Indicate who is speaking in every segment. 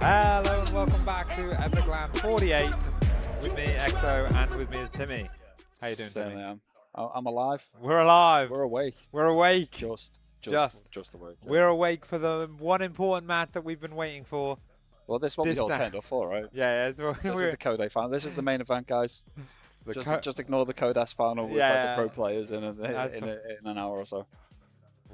Speaker 1: Hello and welcome back to EPIC48 with me, Exo, and with me is Timmy. How you doing,
Speaker 2: Certainly
Speaker 1: Timmy?
Speaker 2: I'm alive.
Speaker 1: We're alive.
Speaker 2: We're awake.
Speaker 1: We're awake.
Speaker 2: Just awake. Yeah.
Speaker 1: We're awake for the one important match that we've been waiting for.
Speaker 2: Well, this is what we all
Speaker 1: Distan.
Speaker 2: turned up for, right?
Speaker 1: Yeah,
Speaker 2: This is the Code final. This is the main event, guys. Just ignore the Codas final with the pro players in an hour or so.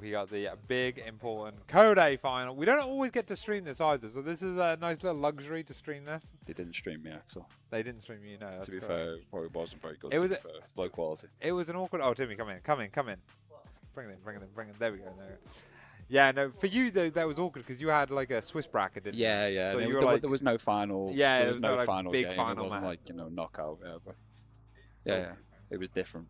Speaker 1: We got the big, important Code final. We don't always get to stream this either, so this is a nice little luxury to stream this.
Speaker 2: They didn't stream me, Axel.
Speaker 1: They didn't stream you, no. That's
Speaker 2: to be
Speaker 1: correct.
Speaker 2: fair, it probably wasn't very good.
Speaker 1: It was
Speaker 2: low quality.
Speaker 1: It was an awkward. Oh, Timmy, come in. Bring it in. There we go. Yeah, no, for you though that was awkward because you had like a Swiss bracket, didn't you?
Speaker 2: Yeah.
Speaker 1: So
Speaker 2: there was no final.
Speaker 1: Yeah,
Speaker 2: there was no
Speaker 1: like
Speaker 2: final
Speaker 1: big
Speaker 2: game.
Speaker 1: final
Speaker 2: it wasn't
Speaker 1: match.
Speaker 2: like knockout. Yeah, it was different.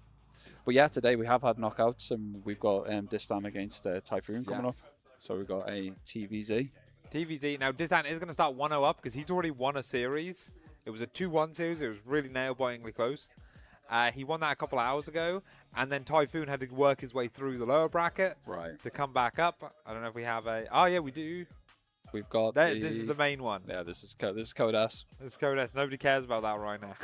Speaker 2: But yeah, today we have had knockouts and we've got Distan against Typhoon coming up. So we've got a TVZ.
Speaker 1: TVZ. Now, Distan is going to start 1-0 up because he's already won a series. It was a 2-1 series. It was really nail-bitingly close. He won that a couple of hours ago. And then Typhoon had to work his way through the lower bracket to come back up. I don't know if we have a... Oh, yeah, we do.
Speaker 2: We've got
Speaker 1: This is the main one.
Speaker 2: Yeah, this is Codas.
Speaker 1: This is Codas. Nobody cares about that right now.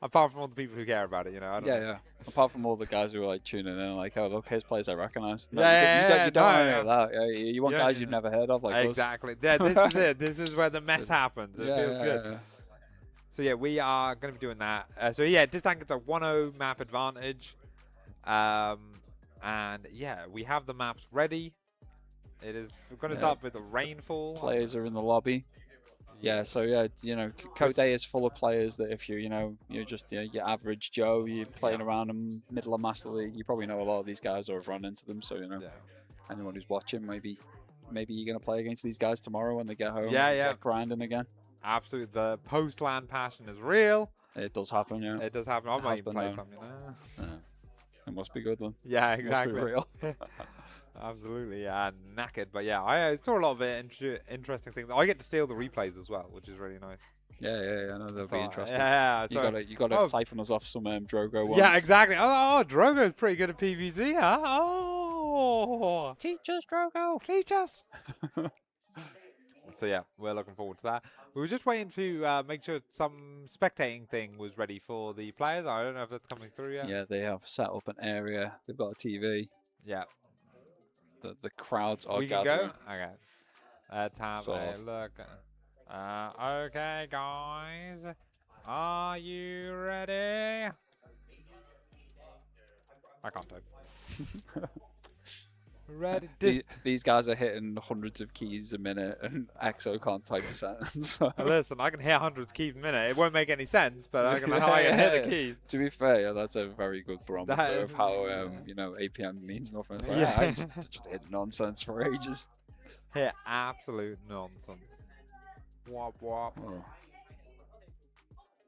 Speaker 1: Apart from all the people who care about it,
Speaker 2: Yeah. Apart from all the guys who are like tuning in, like, oh, look, here's players I recognize.
Speaker 1: You
Speaker 2: don't want to hear that. Yeah, you want guys you've never heard of, like
Speaker 1: exactly. Yeah, this is it. This is where the mess happens. It feels good.
Speaker 2: Yeah.
Speaker 1: So yeah, we are going to be doing that. So yeah, Distan gets a 1-0 map advantage. And yeah, we have the maps ready. We're going to start with the rainfall.
Speaker 2: Players are in the lobby. Yeah, so yeah, Code A is full of players that if you're just your average Joe, you're playing around in middle of Master League, you probably know a lot of these guys or have run into them. So anyone who's watching, maybe you're gonna play against these guys tomorrow when they get home. Get grinding again.
Speaker 1: Absolutely, the post-LAN passion is real.
Speaker 2: It does happen, yeah.
Speaker 1: It does happen. I might even play something.
Speaker 2: It must be good then.
Speaker 1: Yeah, exactly.
Speaker 2: It must be real.
Speaker 1: Absolutely, yeah, knackered. But yeah, I saw a lot of interesting things. I get to steal the replays as well, which is really nice.
Speaker 2: Yeah, I know that'll be interesting.
Speaker 1: Yeah,
Speaker 2: you got to siphon us off some Drogo ones.
Speaker 1: Yeah, exactly. Oh, Drogo's pretty good at PvZ, huh? Oh,
Speaker 2: teach us, Drogo.
Speaker 1: Teach us. So yeah, we're looking forward to that. We were just waiting to make sure some spectating thing was ready for the players. I don't know if that's coming through yet.
Speaker 2: Yeah, they have set up an area. They've got a TV.
Speaker 1: Yeah.
Speaker 2: The crowds are
Speaker 1: gathering.
Speaker 2: We can
Speaker 1: go? Okay. Let's have a look. Okay, guys. Are you ready? I can't type. Ready?
Speaker 2: These guys are hitting hundreds of keys a minute, and Exo can't type a sentence.
Speaker 1: Listen, I can hit hundreds of keys a minute. It won't make any sense, but I can hit the keys.
Speaker 2: To be fair, that's a very good barometer of how APM means nothing. It's like, I just hit nonsense for ages.
Speaker 1: Hit absolute nonsense. Wop wop.
Speaker 2: Oh.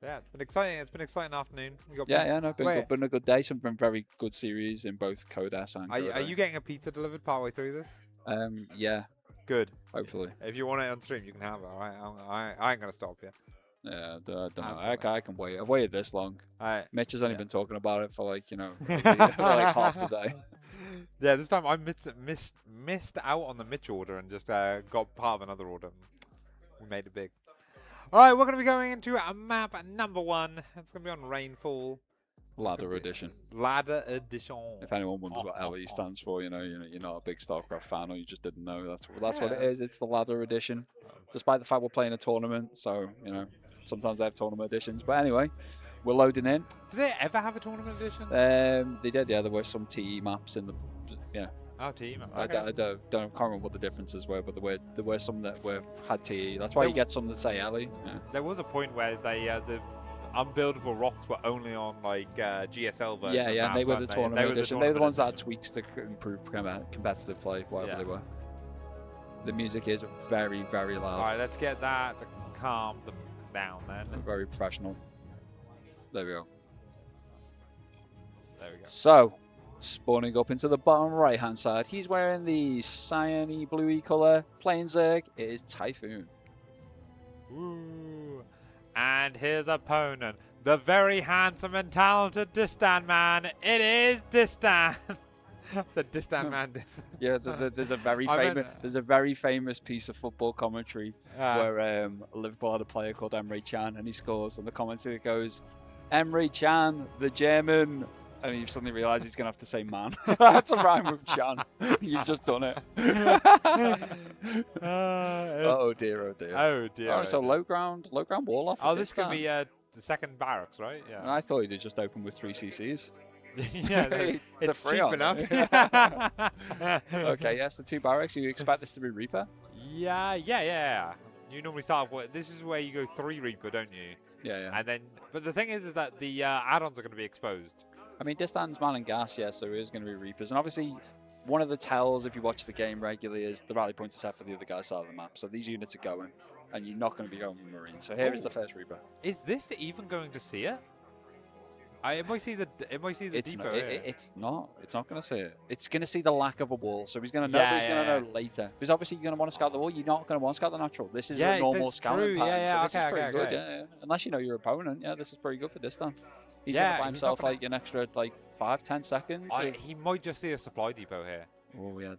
Speaker 1: Yeah, it's been exciting. It's been an exciting afternoon. We got
Speaker 2: been a good day. Some very good series in both Codas and
Speaker 1: Are you getting a pizza delivered partway through this?
Speaker 2: Yeah.
Speaker 1: Good.
Speaker 2: Hopefully.
Speaker 1: If you want it on stream, you can have it. All right. I ain't gonna stop you.
Speaker 2: Yeah, I don't know. I can wait. I've waited this long. Mitch has only been talking about it for like like half the day.
Speaker 1: Yeah, this time I missed out on the Mitch order and just got part of another order. We made it big. All right, we're going to be going into map number 1. It's going to be on Rainfall.
Speaker 2: Ladder Edition.
Speaker 1: Ladder Edition.
Speaker 2: If anyone wonders what LE stands for, you're not a big Starcraft fan or you just didn't know. That's what it is. It's the Ladder Edition. Despite the fact we're playing a tournament, so sometimes they have tournament editions. But anyway, we're loading in.
Speaker 1: Did they ever have a tournament edition?
Speaker 2: They did. Yeah, there were some TE maps in the. Yeah.
Speaker 1: Oh, TE map.
Speaker 2: Okay. I can't remember what the differences were, but there were some that had TE. That's why you get some that say LE. Yeah.
Speaker 1: There was a point where they the unbuildable rocks were only on like GSL version.
Speaker 2: Yeah, and they were the tournament edition. They were the ones that had tweaks to improve competitive play, whatever they were. The music is very, very loud.
Speaker 1: All right, let's get that to calm down then.
Speaker 2: Very professional. There we go.
Speaker 1: There we go.
Speaker 2: So, spawning up into the bottom right-hand side, he's wearing the cyan-y, bluey colour, playing Zerg. It is Typhoon.
Speaker 1: Ooh. And his opponent, the very handsome and talented Distan man. It is Distan. It's a Distan man.
Speaker 2: Yeah, there's a very
Speaker 1: I
Speaker 2: famous
Speaker 1: meant-
Speaker 2: there's a very famous piece of football commentary
Speaker 1: Ah.
Speaker 2: where Liverpool had a player called Emre Can, and he scores, and the commentator goes, "Emre Can, the German," and you suddenly realise he's gonna have to say "man." That's a rhyme with Can. You've just done it. Oh dear, oh dear.
Speaker 1: Oh dear.
Speaker 2: Oh, so low ground wall off.
Speaker 1: Oh,
Speaker 2: of
Speaker 1: this could
Speaker 2: Distan.
Speaker 1: be the second barracks, right? Yeah.
Speaker 2: I thought he'd just opened with 3 CCs.
Speaker 1: Yeah,
Speaker 2: They're
Speaker 1: it's
Speaker 2: free,
Speaker 1: cheap
Speaker 2: aren't
Speaker 1: enough.
Speaker 2: they? Okay, yes, the 2 barracks. You expect this to be Reaper?
Speaker 1: Yeah. You normally start off with, this is where you go 3 Reaper, don't you?
Speaker 2: Yeah.
Speaker 1: And then, but the thing is that the add-ons are going to be exposed.
Speaker 2: I mean, Distan's man and gas, yes, so it is going to be Reapers. And obviously, one of the tells, if you watch the game regularly, is the rally point is set for the other guy's side of the map. So these units are going, and you're not going to be going with Marine. So here is the first Reaper.
Speaker 1: Is this even going to see it? It might see the depot.
Speaker 2: Not,
Speaker 1: here.
Speaker 2: it's not. It's not going to see it. It's going to see the lack of a wall. So he's going to know. But he's going to know later. Because obviously you're going to want to scout the wall. You're not going to want to scout the natural. This is a normal scouting pattern. So this is pretty good. Yeah. Unless you know your opponent. Yeah, this is pretty good for Distan. He's going to buy himself like an extra 5-10 seconds.
Speaker 1: He might just see a supply depot here.
Speaker 2: Oh yeah,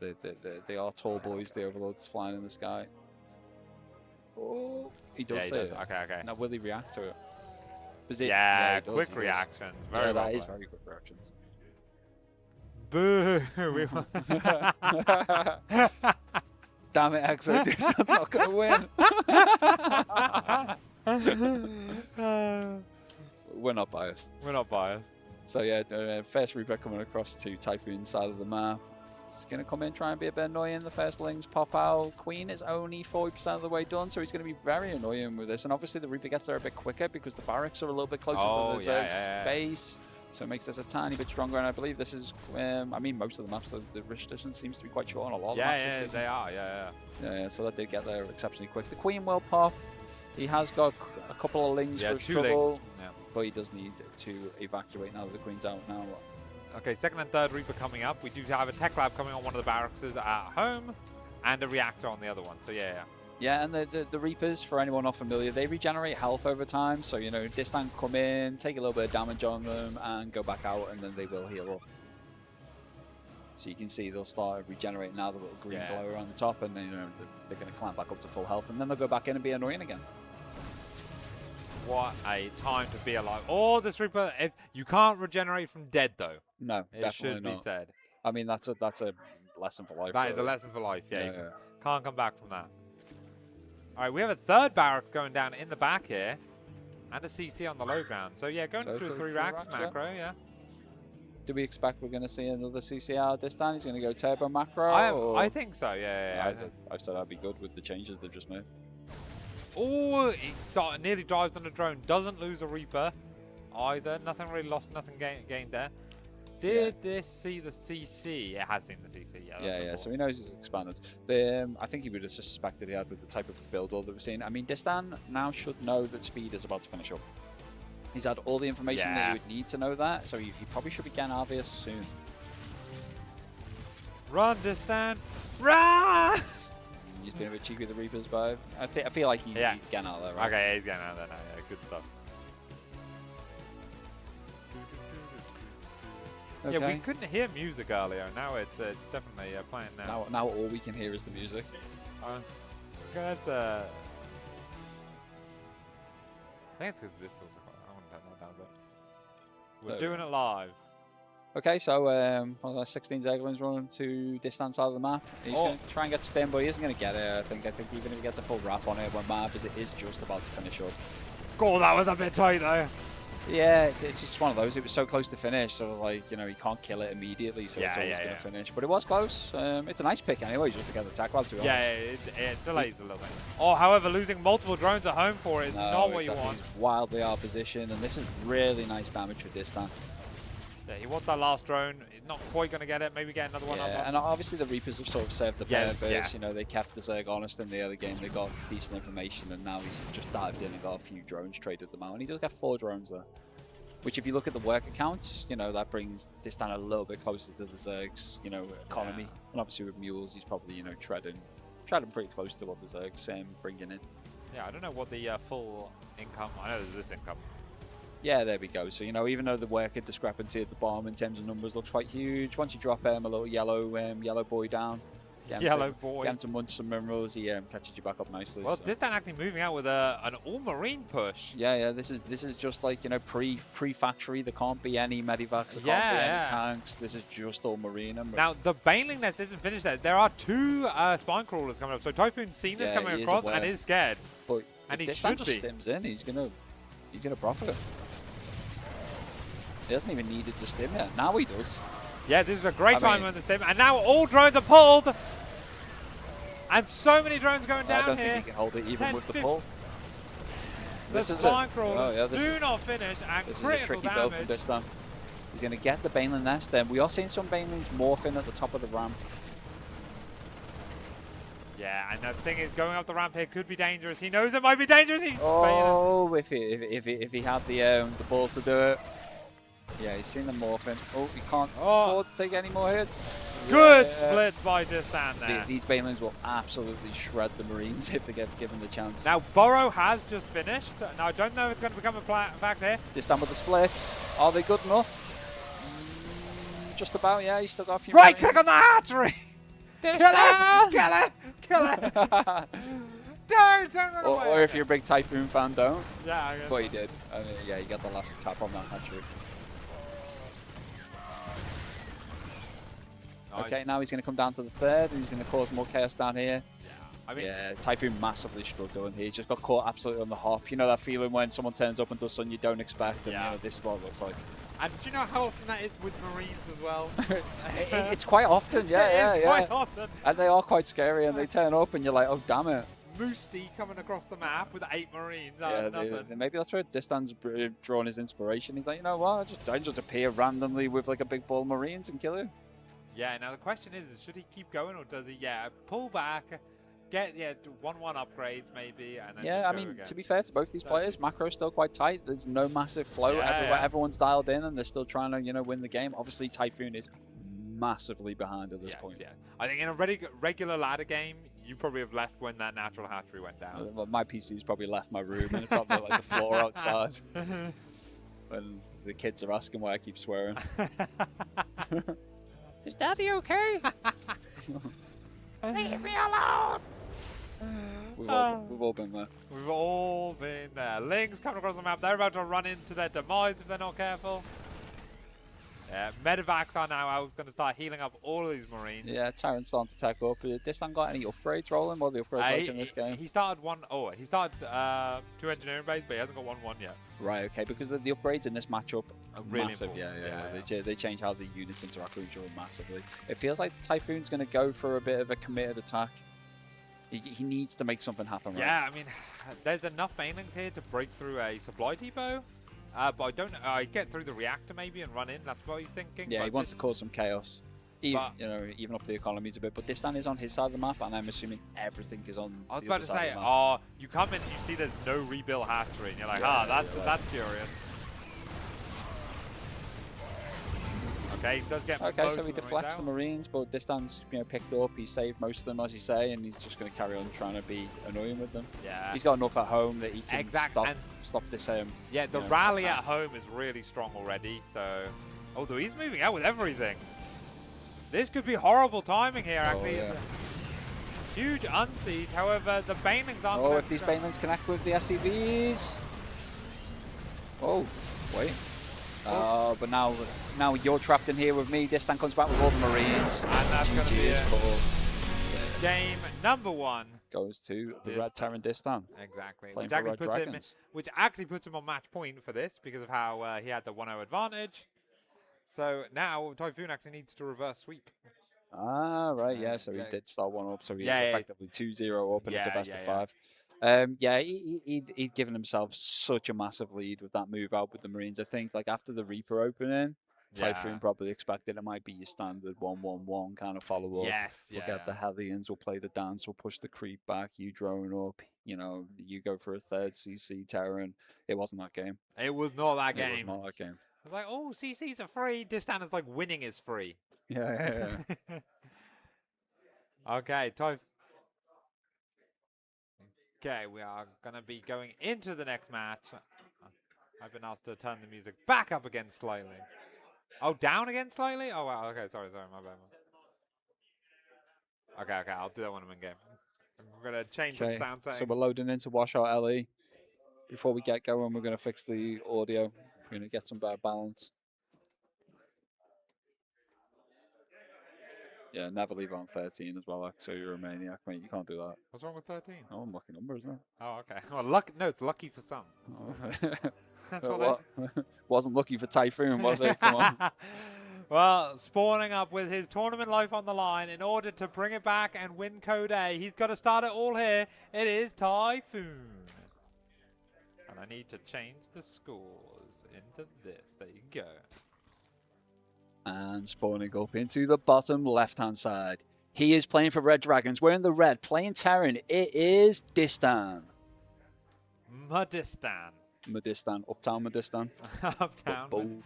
Speaker 2: they are tall boys. The overlords flying in the sky. Oh, he does see it.
Speaker 1: Okay.
Speaker 2: Now will he react to it?
Speaker 1: Yeah,
Speaker 2: he does,
Speaker 1: quick
Speaker 2: he does.
Speaker 1: reactions.
Speaker 2: Very
Speaker 1: well
Speaker 2: that is
Speaker 1: played.
Speaker 2: very quick reactions.
Speaker 1: Boo!
Speaker 2: Damn it, Exo, Distan's not going to win. We're not biased.
Speaker 1: We're not biased.
Speaker 2: So yeah, first Reaper coming across to Typhoon's side of the map. He's going to come in, try and be a bit annoying. The first lings pop out. Queen is only 40% of the way done, so he's going to be very annoying with this. And obviously the Reaper gets there a bit quicker because the barracks are a little bit closer to the Zerg's base. So it makes this a tiny bit stronger. And I believe this is, I mean, most of the maps, the risk distance seems to be quite short on a lot of the maps.
Speaker 1: Yeah, they are.
Speaker 2: Yeah, so that did get there exceptionally quick. The Queen will pop. He has got a couple of lings for his trouble.
Speaker 1: Lings. Yeah.
Speaker 2: But he does need to evacuate now that the Queen's out now.
Speaker 1: Okay, second and third Reaper coming up. We do have a tech lab coming on one of the barracks at home, and a reactor on the other one. So yeah.
Speaker 2: Yeah, and the Reapers, for anyone not familiar, they regenerate health over time. So, you know, Distan come in, take a little bit of damage on them, and go back out, and then they will heal up. So you can see they'll start regenerating now, the little green glow around the top, and then, you know, they're going to climb back up to full health, and then they'll go back in and be annoying again.
Speaker 1: What a time to be alive. Oh, this Reaper, you can't regenerate from dead, though.
Speaker 2: No,
Speaker 1: it
Speaker 2: definitely
Speaker 1: should be
Speaker 2: not.
Speaker 1: said.
Speaker 2: I mean, that's a lesson for life.
Speaker 1: That is a lesson for life, yeah. Can't come back from that. All right, we have a third barrack going down in the back here, and a CC on the low ground. So yeah, going to 3 racks macro, yeah.
Speaker 2: Do we expect we're going to see another CC out this time? He's going to go turbo macro?
Speaker 1: I think so, yeah.
Speaker 2: I've said that'd be good with the changes they've just made.
Speaker 1: Oh, he nearly dives on the drone. Doesn't lose a Reaper either. Nothing really lost, nothing gained there. Did this see the CC? It has seen the CC, yeah.
Speaker 2: Yeah, so he knows he's expanded. I think he would have suspected he had with the type of build all that we've seen. I mean, Distan now should know that speed is about to finish up. He's had all the information that he would need to know that, so he probably should be getting Arvius soon.
Speaker 1: Run, Distan! Run!
Speaker 2: He's been a bit cheeky with the Reapers, but I feel like he's getting out of there, right?
Speaker 1: Okay, he's getting out of there now, yeah, good stuff.
Speaker 2: Okay.
Speaker 1: Yeah, we couldn't hear music earlier. Now it's definitely playing now.
Speaker 2: Now all we can hear is the music.
Speaker 1: That's I think it's because this is. I want to turn that down a bit. We're doing it live.
Speaker 2: Okay, so 16 Zerglings running to Distan side of the map. He's going to try and get Stem, but he isn't going to get it. I think even if he gets a full wrap on it, one map as it is just about to finish up.
Speaker 1: Oh, that was a bit tight though.
Speaker 2: Yeah, it's just one of those. It was so close to finish, so I was like, you know, you can't kill it immediately, so it's always going to finish. But it was close. It's a nice pick anyway, just to get the attack lab, to be honest.
Speaker 1: Yeah, it delays a little bit. Oh, however, losing multiple drones at home for it is not what you want.
Speaker 2: He's wildly out of position, and this is really nice damage for Distan.
Speaker 1: Yeah, he wants that last drone. He's not quite going to get it. Maybe get another one up.
Speaker 2: And obviously the Reapers have sort of served the purpose. You know, they kept the Zerg honest in the other game. They got decent information, and now he's just dived in and got a few drones, traded them out. And he does get 4 drones there. Which, if you look at the work accounts, you know, that brings Distan a little bit closer to the Zerg's, you know, economy. Yeah. And obviously with mules, he's probably, you know, treading pretty close to what the Zerg's bringing in.
Speaker 1: Yeah, I don't know what the full income. I know there's this income.
Speaker 2: Yeah, there we go. So, you know, even though the worker discrepancy at the bottom in terms of numbers looks quite huge, once you drop a little yellow boy down,
Speaker 1: Yellow boy.
Speaker 2: get him to munch some minerals, he catches you back up nicely.
Speaker 1: Well,
Speaker 2: so.
Speaker 1: Distan actually moving out with an all-marine push.
Speaker 2: Yeah, this is just like, you know, pre-factory. There can't be any medivacs, there can't be any tanks. This is just all marine.
Speaker 1: Now, the Baneling nest isn't finished there. There are 2 spine crawlers coming up. So Typhoon's seen this coming across and is scared.
Speaker 2: But
Speaker 1: and
Speaker 2: if
Speaker 1: he
Speaker 2: Distan
Speaker 1: should
Speaker 2: just
Speaker 1: be.
Speaker 2: stims in, he's gonna profit. He hasn't even needed to stim yet. Now he does.
Speaker 1: Yeah, this is a great time on the stim. And now all drones are pulled. And so many drones going down here.
Speaker 2: I don't think he can hold it even with the pull.
Speaker 1: The spine crawlers do not finish, and
Speaker 2: this
Speaker 1: critical
Speaker 2: is a tricky build from Distan. He's going to get the Baneling nest. Then we are seeing some Banelings morph in at the top of the ramp.
Speaker 1: Yeah, and the thing is, going up the ramp here could be dangerous. He knows it might be dangerous. He's
Speaker 2: if he had the balls to do it. Yeah, he's seen them morphing. Oh, he can't afford to take any more hits.
Speaker 1: Good split by Distan there.
Speaker 2: These Banelings will absolutely shred the Marines if they get given the chance.
Speaker 1: Now, Burrow has just finished. Now, I don't know if it's going to become a fact here.
Speaker 2: Distan with the splits. Are they good enough? Just about, yeah. He's still got a few
Speaker 1: Right
Speaker 2: Marines.
Speaker 1: click on the hatchery! Kill it! Kill it! Don't run away!
Speaker 2: Or if you're a big Typhoon fan, don't.
Speaker 1: Yeah, I guess.
Speaker 2: But he did. I mean, yeah, he got the last tap on that hatchery.
Speaker 1: Nice.
Speaker 2: Okay, now he's going to come down to the third, and he's going to cause more chaos down here.
Speaker 1: Yeah, I mean,
Speaker 2: Typhoon massively struggling here. He's just got caught absolutely on the hop. You know that feeling when someone turns up and does something you don't expect, and you know, this is what it looks like.
Speaker 1: and do you know how often that is with Marines as well?
Speaker 2: It's quite often, yeah.
Speaker 1: Quite often.
Speaker 2: And they are quite scary, and they turn up, and you're like, oh, damn it.
Speaker 1: Moosty coming across the map with 8 Marines.
Speaker 2: Maybe that's where Distan's drawn his inspiration. He's like, you know what, I just appear randomly with like a big ball of Marines and kill you.
Speaker 1: Yeah, now the question is should he keep going or does he, pull back, get, 1-1 upgrades maybe, and then
Speaker 2: Yeah, I mean, to be fair to both these players, macro's still quite tight. There's no massive flow. Everyone's dialed in and they're still trying to, you know, win the game. Obviously, Typhoon is massively behind at this point.
Speaker 1: Yeah. I think in a regular ladder game, you probably have left when that natural hatchery went down.
Speaker 2: Well, my PC's probably left my room and it's on the, like, the floor outside. When the kids are asking why I keep swearing. Is Daddy okay?
Speaker 1: Leave me alone!
Speaker 2: We've all been there.
Speaker 1: We've all been there. Lings coming across the map. They're about to run into their demise if they're not careful. Yeah, Medivacs are now out, going to start healing up all of these Marines.
Speaker 2: Yeah, Tyrant's starting to tech up. Distan got any upgrades rolling? What are the upgrades like in this game?
Speaker 1: He started 2 engineering bays, but he hasn't got 1-1 yet.
Speaker 2: Right, okay, because the upgrades in this matchup are
Speaker 1: really
Speaker 2: massive.
Speaker 1: Important.
Speaker 2: Yeah. They change how the units interact with each other massively. It feels like Typhoon's going to go for a bit of a committed attack. He needs to make something happen, right?
Speaker 1: Yeah, I mean, there's enough Banelings here to break through a supply depot. But I don't. I get through the reactor maybe and run in. That's what he's thinking.
Speaker 2: Yeah,
Speaker 1: but
Speaker 2: he wants to cause some chaos. Even up the economies a bit. But Distan is on his side of the map, and I'm assuming everything is on.
Speaker 1: I was
Speaker 2: the
Speaker 1: about
Speaker 2: other
Speaker 1: to
Speaker 2: side
Speaker 1: say,
Speaker 2: of the map.
Speaker 1: you come in and you see there's no rebuild hatchery, and you're like, that's curious. Okay, he does get.
Speaker 2: Okay, so he deflects the Marines, but Distan's picked up. He saved most of them, as you say, and he's just going to carry on trying to be annoying with them.
Speaker 1: Yeah,
Speaker 2: he's got enough at home that he can stop this.
Speaker 1: Yeah, the rally at home is really strong already. So, although he's moving out with everything, this could be horrible timing here. Actually, huge unsiege. However, the Banelings aren't.
Speaker 2: Oh, if these Banelings connect with the SCVs. Oh, wait. But now you're trapped in here with me. Distan comes back with all the Marines.
Speaker 1: And that's going to be it.
Speaker 2: Cool.
Speaker 1: Game number 1
Speaker 2: goes to the Red Terran Distan.
Speaker 1: Exactly.
Speaker 2: Which
Speaker 1: actually puts him on match point for this because of how he had the 1-0 advantage. So now Typhoon actually needs to reverse sweep.
Speaker 2: Ah, right, yeah. So he did start 1 up, so he's effectively 2-0 up, and it's a best of 5. He'd given himself such a massive lead with that move out with the Marines. I think like after the Reaper opening, Typhoon probably expected it might be your standard 1-1-1 kind of follow up. We'll get the Hellions, we'll play the dance, we'll push the creep back, you drone up, you go for a third CC Terran. It wasn't that game.
Speaker 1: It was not that game.
Speaker 2: It was not that game.
Speaker 1: It's like, oh, CCs are free. Distan is like winning is free.
Speaker 2: Yeah.
Speaker 1: Okay, Okay, we are going to be going into the next match. I've been asked to turn the music back up again slightly. Oh, down again slightly? Oh, wow. Okay, sorry, my bad. Okay, I'll do that when I'm in game. I'm going to change some sound
Speaker 2: So
Speaker 1: setting.
Speaker 2: we're loading into Washout LE. Before we get going, we're going to fix the audio. We're going to get some better balance. Yeah, never leave on 13 as well, like, so you're a maniac, mate. You can't do that.
Speaker 1: What's wrong with 13?
Speaker 2: Oh, unlucky number, isn't it?
Speaker 1: Oh, okay. Well, lucky. No, it's lucky for some.
Speaker 2: Oh.
Speaker 1: That's what
Speaker 2: Wasn't lucky for Typhoon, was it? Come on.
Speaker 1: Well, spawning up with his tournament life on the line in order to bring it back and win Code A. He's got to start it all here. It is Typhoon. And I need to change the scores into this. There you go.
Speaker 2: And spawning up into the bottom left-hand side. He is playing for Red Dragons. We're in the red, playing Terran. It is Distan.
Speaker 1: Distan.
Speaker 2: Distan. Uptown Distan.
Speaker 1: Uptown.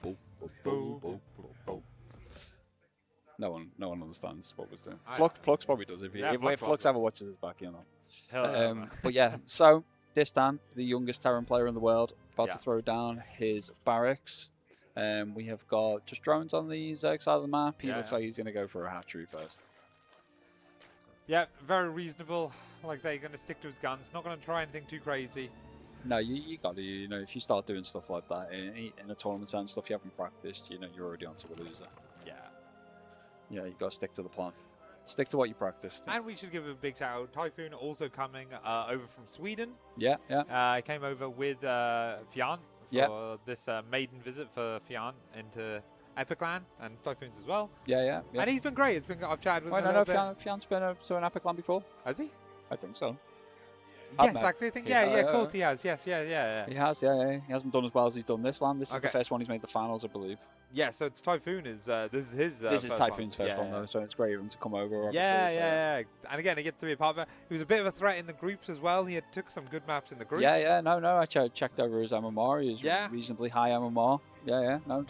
Speaker 2: No one understands what was doing.
Speaker 1: Flux
Speaker 2: probably does if
Speaker 1: Flux
Speaker 2: Flux ever watches his back, you know.
Speaker 1: Hello.
Speaker 2: But yeah, so Distan, the youngest Terran player in the world, about
Speaker 1: Yeah.
Speaker 2: to throw down his barracks. We have got just drones on the Zerg side of the map. He looks like he's going to go for a hatchery first.
Speaker 1: Yeah, very reasonable. Like I say, going to stick to his guns. Not going to try anything too crazy.
Speaker 2: No, you got to, you know, if you start doing stuff like that in a tournament and stuff you haven't practiced, you know, you're already onto a loser.
Speaker 1: Yeah.
Speaker 2: Yeah, you got to stick to the plan. Stick to what you practiced.
Speaker 1: And we should give a big shout out. Typhoon also coming over from Sweden.
Speaker 2: Yeah.
Speaker 1: I came over with Fian for this maiden visit for Fian into EPIC and Typhoons as well.
Speaker 2: Yeah.
Speaker 1: And he's been great. I've chatted with him a little bit.
Speaker 2: Fian's been to an Epic Land before.
Speaker 1: Has he?
Speaker 2: I think so.
Speaker 1: Yes, actually, I think. Yeah, of course he has. Yes, yeah.
Speaker 2: He has, yeah. He hasn't done as well as he's done this land. This is
Speaker 1: Okay.
Speaker 2: the first one he's made the finals, I believe.
Speaker 1: Yeah, so it's Typhoon is this is his.
Speaker 2: This is
Speaker 1: first
Speaker 2: Typhoon's
Speaker 1: one.
Speaker 2: first one though, so it's great of him to come over. Obviously,
Speaker 1: Yeah. And again, he gets to be a part of it. He was a bit of a threat in the groups as well. He took some good maps in the groups.
Speaker 2: Yeah. No. I checked over his MMR. He was reasonably high MMR. Yeah. No,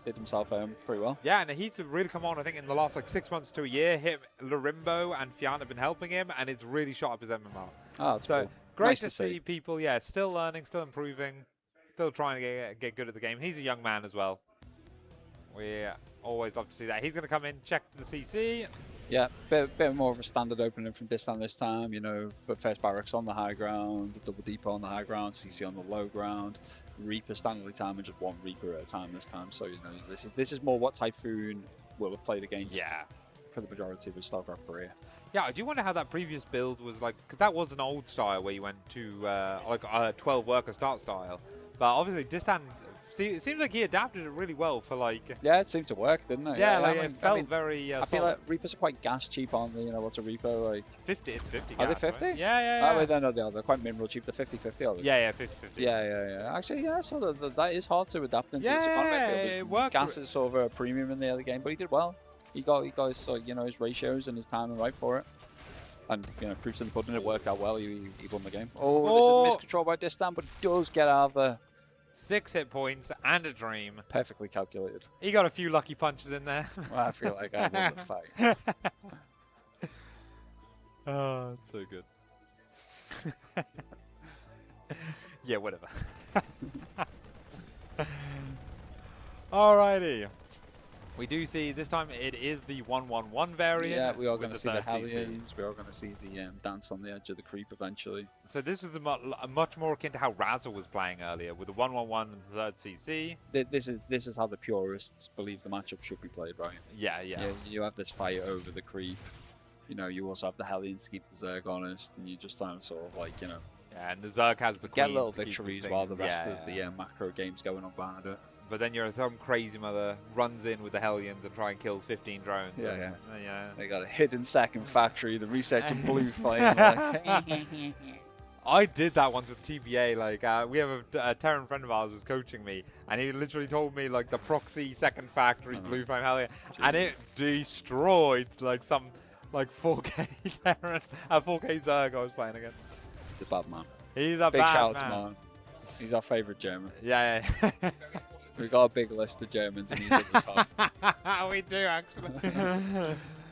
Speaker 2: did himself pretty well.
Speaker 1: Yeah, and he's really come on. I think in the last 6 months to a year, him, Larimbo, and Fian have been helping him, and it's really shot up his MMR.
Speaker 2: Oh, that's
Speaker 1: so
Speaker 2: cool.
Speaker 1: great
Speaker 2: Nice
Speaker 1: to see people. Yeah, still learning, still improving, still trying to get good at the game. He's a young man as well. We always love to see that. He's going to come in, check the CC.
Speaker 2: Yeah, bit more of a standard opening from Distan this time, you know, but first barracks on the high ground, double depot on the high ground, CC on the low ground, Reaper standardly time and just one Reaper at a time this time. So, you know, this is more what Typhoon will have played against for the majority of his Starcraft career.
Speaker 1: Yeah, I do wonder how that previous build was like, because that was an old style where you went to like a 12 worker start style. But obviously Distan, it seems like he adapted it really well for like...
Speaker 2: Yeah, it seemed to work, didn't it?
Speaker 1: Yeah, it felt very
Speaker 2: I feel like Reapers are quite gas cheap, aren't they? You know, what's a Reaper? Like
Speaker 1: 50, it's 50
Speaker 2: Are
Speaker 1: gas,
Speaker 2: they 50?
Speaker 1: Right? Yeah.
Speaker 2: Oh, wait, no, they're quite mineral cheap. They're 50-50, are they?
Speaker 1: Yeah, 50-50.
Speaker 2: Yeah. Actually, yeah, so that is hard to adapt into this economy.
Speaker 1: It worked.
Speaker 2: Gas is sort of a premium in the early game, but he did well. He got his, you know, his ratios and his timing right for it. And, you know, proofs in the pudding, it worked out well. He won the game. Oh, this is miscontrol by Distan, but does get out of there.
Speaker 1: 6 hit points and a dream.
Speaker 2: Perfectly calculated.
Speaker 1: He got a few lucky punches in there.
Speaker 2: Well, I feel like I won the fight.
Speaker 1: Oh, it's so good. Yeah, whatever. Alrighty. We do see this time it is the 1-1-1 variant.
Speaker 2: Yeah, we are going to see the
Speaker 1: CC.
Speaker 2: Hellions. We are going to see the dance on the edge of the creep eventually.
Speaker 1: So this was a much more akin to how Razzle was playing earlier with the 1-1-1 and the third CC.
Speaker 2: This is how the purists believe the matchup should be played, right?
Speaker 1: Yeah.
Speaker 2: You have this fight over the creep. You know, you also have the Hellions to keep the Zerg honest, and you just trying to sort of like, you know...
Speaker 1: Yeah, and the Zerg has the
Speaker 2: get
Speaker 1: queens
Speaker 2: little
Speaker 1: to keep
Speaker 2: victories
Speaker 1: the
Speaker 2: while the rest of the macro game's going on behind it.
Speaker 1: But then some crazy mother runs in with the Hellions and try and kills 15 drones.
Speaker 2: Yeah.
Speaker 1: They
Speaker 2: got a hidden second factory, the research in blue flame. Like,
Speaker 1: I did that once with TBA. Like we have a Terran friend of ours was coaching me, and he literally told me like the proxy second factory blue flame Hellion, and it destroyed like some 4K Terran, 4K Zerg I was playing again.
Speaker 2: He's a bad man.
Speaker 1: He's a
Speaker 2: big
Speaker 1: bad
Speaker 2: shout
Speaker 1: man.
Speaker 2: to man. He's our favourite German.
Speaker 1: Yeah.
Speaker 2: We've got a big list of Germans, and he's at the top.
Speaker 1: We do actually.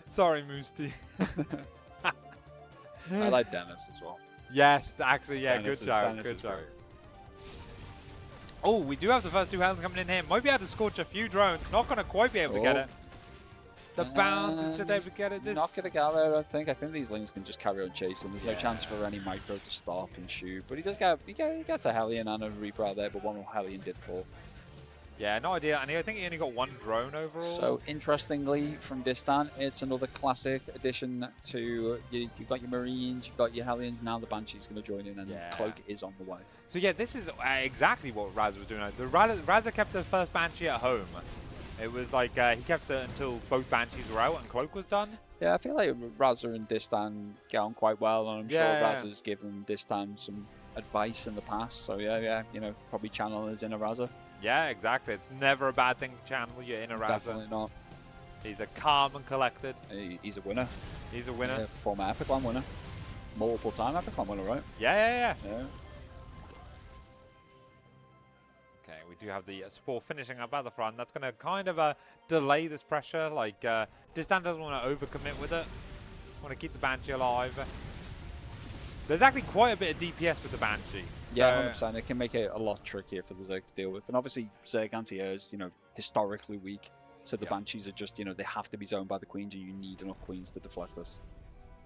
Speaker 1: Sorry, Moosty.
Speaker 2: I like Dennis as well.
Speaker 1: Yes, actually, yeah,
Speaker 2: Dennis
Speaker 1: good show.
Speaker 2: Dennis
Speaker 1: Good show. Oh, we do have the first 2 Hellions coming in here. Might be able to scorch a few drones. Not going to quite be able to get it. The bounce is just able to get it.
Speaker 2: Not going to get there, I don't think. I think these Lings can just carry on chasing. There's no chance for any micro to stop and shoot. But he does get, he gets a Hellion and a Reaper out there, but one Hellion did fall.
Speaker 1: Yeah, no idea. And I think he only got 1 drone overall.
Speaker 2: So, interestingly, from Distan, it's another classic addition to... You've got your Marines, you've got your Hellions, now the Banshee's going to join in, and Cloak is on the way.
Speaker 1: So, yeah, this is exactly what Raz was doing. Razza kept the first Banshee at home. It was like he kept it until both Banshees were out and Cloak was done.
Speaker 2: Yeah, I feel like Razza and Distan get on quite well, and I'm sure Razza's given Distan some advice in the past. So, yeah, you know, probably channel his inner Razza.
Speaker 1: Yeah, exactly. It's never a bad thing to channel your inner Razza.
Speaker 2: Definitely not.
Speaker 1: He's a calm and collected.
Speaker 2: He's a winner.
Speaker 1: He's a winner.
Speaker 2: Former Epic Land winner. Multiple time Epic Land winner, right?
Speaker 1: Yeah. Okay, we do have the Spore finishing up at the front. That's going to kind of delay this pressure. Like, Distan doesn't want to overcommit with it. Want to keep the Banshee alive. There's actually quite a bit of DPS with the Banshee.
Speaker 2: Yeah, 100%. It can make it a lot trickier for the Zerg to deal with. And obviously, Zerg anti-air is, you know, historically weak. So the Banshees are just, you know, they have to be zoned by the Queens, and you need enough Queens to deflect this.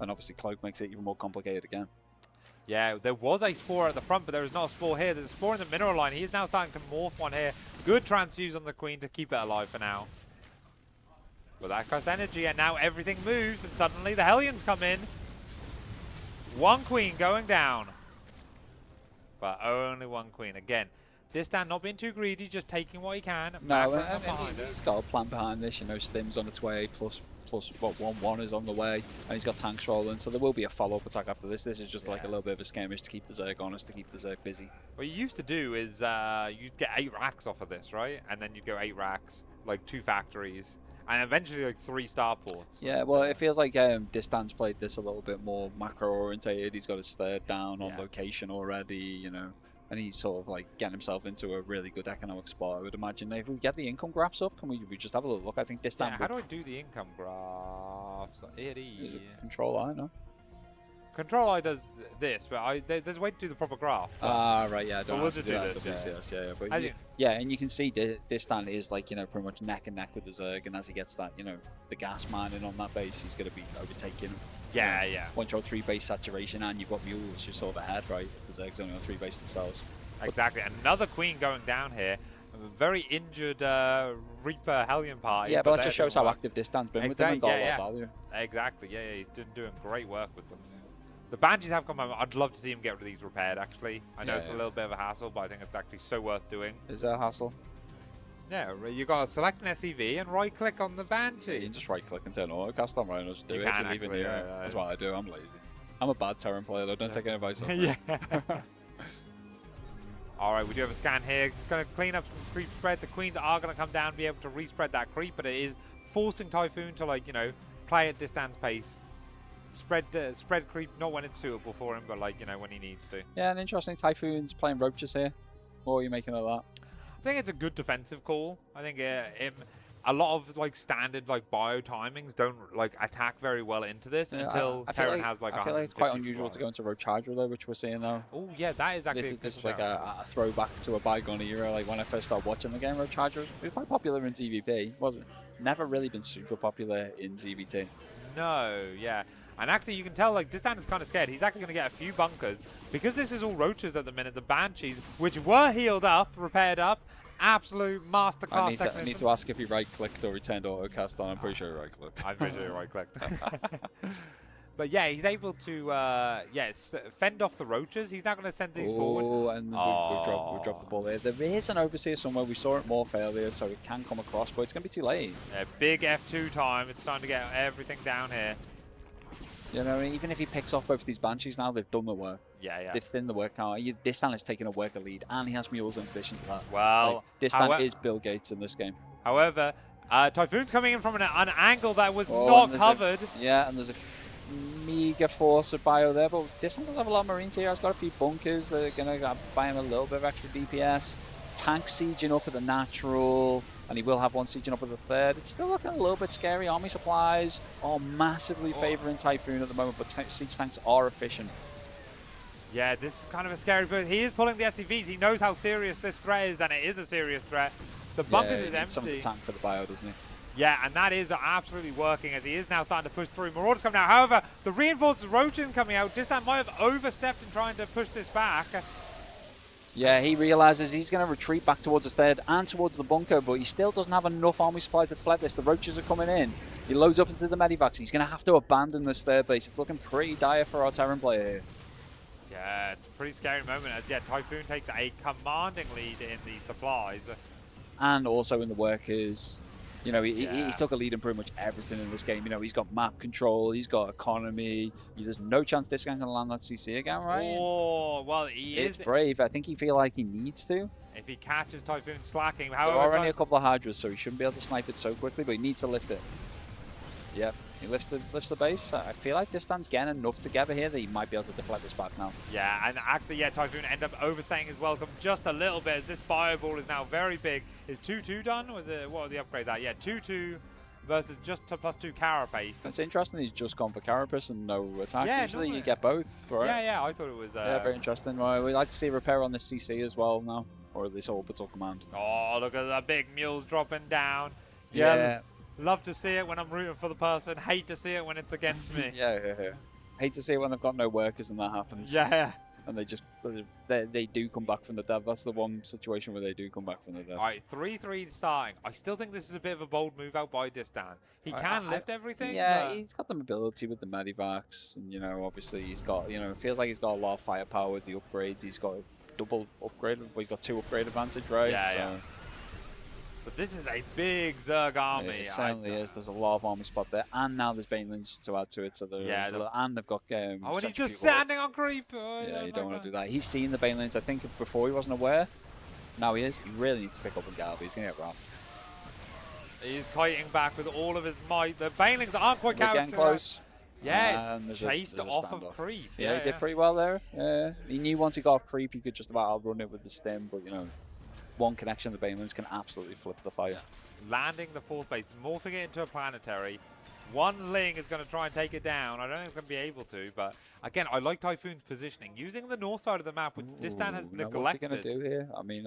Speaker 2: And obviously, Cloak makes it even more complicated again.
Speaker 1: Yeah, there was a Spore at the front, but there is not a Spore here. There's a Spore in the mineral line. He's now starting to morph one here. Good transfuse on the Queen to keep it alive for now. But that costs energy, and now everything moves, and suddenly the Hellions come in. 1 Queen going down. But only 1 Queen. Again, Distan not being too greedy, just taking what he can.
Speaker 2: No, and he's got a plan behind this. You know, Stim's on its way, plus what 1-1 is on the way, and he's got tanks rolling, so there will be a follow-up attack after this. This is just like a little bit of a skirmish to keep the Zerg honest, to keep the Zerg busy.
Speaker 1: What you used to do is you'd get 8 racks off of this, right? And then you'd go 8 racks, like 2 factories, and eventually like 3 starports.
Speaker 2: Yeah, well, it feels like Distan's played this a little bit more macro-orientated. He's got his 3rd down on location already, you know. And he's sort of like getting himself into a really good economic spot, I would imagine. If we get the income graphs up, can we just have a little look? I think Distan...
Speaker 1: Yeah, how do I do the income graphs?
Speaker 2: Is it Control I, no?
Speaker 1: Control I does this, but there's a way to do the proper graph.
Speaker 2: Right, yeah, I don't
Speaker 1: we'll
Speaker 2: have to do that
Speaker 1: this,
Speaker 2: WCS, but yeah, and you can see Distan is like, you know, pretty much neck and neck with the Zerg, and as he gets that, you know, the gas mining on that base, he's going to be overtaking him.
Speaker 1: Yeah.
Speaker 2: Once you're on 3 base saturation and you've got mules, you're sort of ahead, right? If the Zerg's only on 3 base themselves.
Speaker 1: Exactly. Another Queen going down here. A very injured Reaper Hellion party.
Speaker 2: Yeah, but that just shows how active Distan's been with them and got a lot of value.
Speaker 1: Exactly. Yeah, he's doing great work with them. The Banshees have come home. I'd love to see him get these repaired, actually. I know it's a little bit of a hassle, but I think it's actually so worth doing.
Speaker 2: Is there a hassle?
Speaker 1: Yeah, you got to select an SEV and right-click on the Banshee.
Speaker 2: Yeah, you can just right-click and turn autocast on, right? And just do it.
Speaker 1: Can actually,
Speaker 2: That's what I do. I'm lazy. I'm a bad Terran player, though. Don't take any advice on
Speaker 1: Yeah. All right, we do have a scan here. Going to clean up some creep spread. The Queens are going to come down and be able to respread that creep, but it is forcing Typhoon to, like, you know, play at Distan's pace. Spread creep, not when it's suitable for him, but, like, you know, when he needs to.
Speaker 2: Yeah, and interesting, Typhoon's playing roaches here. What are you making of that?
Speaker 1: I think it's a good defensive call. I think a lot of like standard like bio timings don't like attack very well into this until Terran has like.
Speaker 2: I feel like it's quite unusual to go into Road Charger though, which we're seeing now.
Speaker 1: Oh yeah, that is actually.
Speaker 2: This is like a throwback to a bygone era. Like when I first started watching the game, Road Charger was quite popular in ZVP, wasn't? Never really been super popular in ZVT.
Speaker 1: No, yeah. And actually, you can tell, like, Distan is kind of scared. He's actually going to get a few bunkers. Because this is all roaches at the minute, the Banshees, which were healed up, repaired up, absolute masterclass technician.
Speaker 2: I need to ask if he right-clicked or he turned autocast on. I'm pretty sure he right-clicked.
Speaker 1: I'm pretty sure he right-clicked. But yeah, he's able to, fend off the roaches. He's now going to send these forward.
Speaker 2: Oh, and we've dropped the ball there. There is an overseer somewhere. We saw it more failure, so it can come across, but it's going to be too late.
Speaker 1: Yeah, big F2 time. It's time to get everything down here.
Speaker 2: You know, even if he picks off both of these Banshees now, they've done the work.
Speaker 1: Yeah.
Speaker 2: They've thinned the work out. Distan is taking a worker lead, and he has mules in addition to that.
Speaker 1: Well,
Speaker 2: like, Distan is Bill Gates in this game.
Speaker 1: However, Typhoon's coming in from an angle that was not covered.
Speaker 2: And there's a meager force of bio there, but Distan does have a lot of Marines here. He's got a few bunkers that are going to buy him a little bit of extra DPS. Tank sieging up at the natural, and he will have one sieging up at the 3rd. It's still looking a little bit scary. Army supplies are massively favouring Typhoon at the moment, but siege tanks are efficient.
Speaker 1: Yeah, this is kind of a scary bit. He is pulling the SCVs. He knows how serious this threat is, and it is a serious threat. The bunkers is empty.
Speaker 2: Something to tank for the bio, doesn't he?
Speaker 1: Yeah, and that is absolutely working as he is now starting to push through. Marauders coming out. However, the reinforced Rochin coming out. Distan might have overstepped in trying to push this back.
Speaker 2: Yeah, he realizes he's going to retreat back towards his third and towards the bunker, but he still doesn't have enough army supply to deflect this. The roaches are coming in. He loads up into the medivacs. He's going to have to abandon this third base. It's looking pretty dire for our Terran player here.
Speaker 1: Yeah, it's a pretty scary moment as Typhoon takes a commanding lead in the supplies.
Speaker 2: And also in the workers. You know, he took a lead in pretty much everything in this game. You know, he's got map control, he's got economy. There's no chance this guy can land that CC again, right?
Speaker 1: Oh, well, it's
Speaker 2: brave. I think he feel like he needs to.
Speaker 1: If he catches Typhoon slacking.
Speaker 2: However, there are only a couple of Hydras, so he shouldn't be able to snipe it so quickly, but he needs to lift it. Yep, he lifts the base. I feel like Distan's getting enough together here that he might be able to deflect this back now.
Speaker 1: Yeah, and actually, Typhoon end up overstaying his welcome just a little bit. This bio ball is now very big. Is 2-2 done? Was it, what are the upgrades at? Yeah, 2-2 versus just +2 carapace.
Speaker 2: It's interesting he's just gone for carapace and no attack.
Speaker 1: Yeah,
Speaker 2: usually you get both, right?
Speaker 1: Yeah, I thought it was...
Speaker 2: yeah, very interesting. Well, we'd like to see a repair on this CC as well now, or at least orbital command.
Speaker 1: Oh, look at the big mules dropping down.
Speaker 2: Yeah.
Speaker 1: Love to see it when I'm rooting for the person. Hate to see it when it's against me.
Speaker 2: yeah. Hate to see it when they've got no workers and that happens.
Speaker 1: Yeah.
Speaker 2: And they do come back from the dead. That's the one situation where they do come back from the dead.
Speaker 1: All right, 3-3 starting. I still think this is a bit of a bold move out by Distan. He can lift everything.
Speaker 2: Yeah, he's got the mobility with the medivacs, and you know, obviously he's got, you know, it feels like he's got a lot of firepower with the upgrades. He's got a double upgrade. Well, he's got 2 upgrade advantage, right?
Speaker 1: Yeah. But this is a big Zerg army.
Speaker 2: It certainly is. There's a lot of army spot there, and now there's Banelings to add to it. So and they've got.
Speaker 1: Oh, and he's just standing on creep. Oh,
Speaker 2: yeah, you don't want to do that. He's seen the Banelings. I think before he wasn't aware. Now he is. He really needs to pick up and get out. He's gonna get robbed.
Speaker 1: He's kiting back with all of his might. The Banelings aren't quite
Speaker 2: getting close.
Speaker 1: Yeah, chased off of creep.
Speaker 2: Yeah, he did pretty well there. Yeah, he knew once he got off creep, he could just about outrun it with the stim, but you know. One connection of the Banelings can absolutely flip the fight.
Speaker 1: Landing the 4th base, morphing it into a planetary. One Ling is going to try and take it down. I don't think he's going to be able to, but again, I like Typhoon's positioning. Using the north side of the map, which Distan has neglected.
Speaker 2: What's he going to do here? I mean,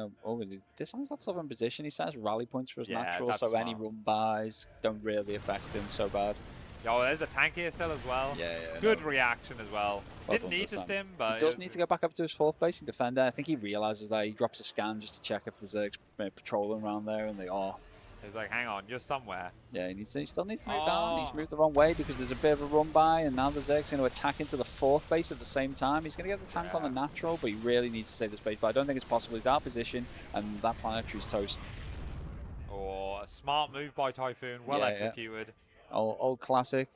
Speaker 2: Distan's got stuff in position. He says rally points for his natural, so
Speaker 1: smart.
Speaker 2: Any run bys don't really affect him so bad.
Speaker 1: Oh, there's a tank here still as well.
Speaker 2: Yeah.
Speaker 1: Good reaction as well. Didn't need to stim, but...
Speaker 2: He does need to go back up to his 4th base and defend it. I think he realizes that. He drops a scan just to check if the Zerg's patrolling around there, and they are.
Speaker 1: He's like, hang on, you're somewhere.
Speaker 2: Yeah, he still needs to move down. He's moved the wrong way because there's a bit of a run by, and now the Zerg's going to attack into the 4th base at the same time. He's going to get the tank on the natural, but he really needs to save the space. But I don't think it's possible. He's out of position, and that planetary's toast.
Speaker 1: Oh, a smart move by Typhoon. Well executed.
Speaker 2: Old classic.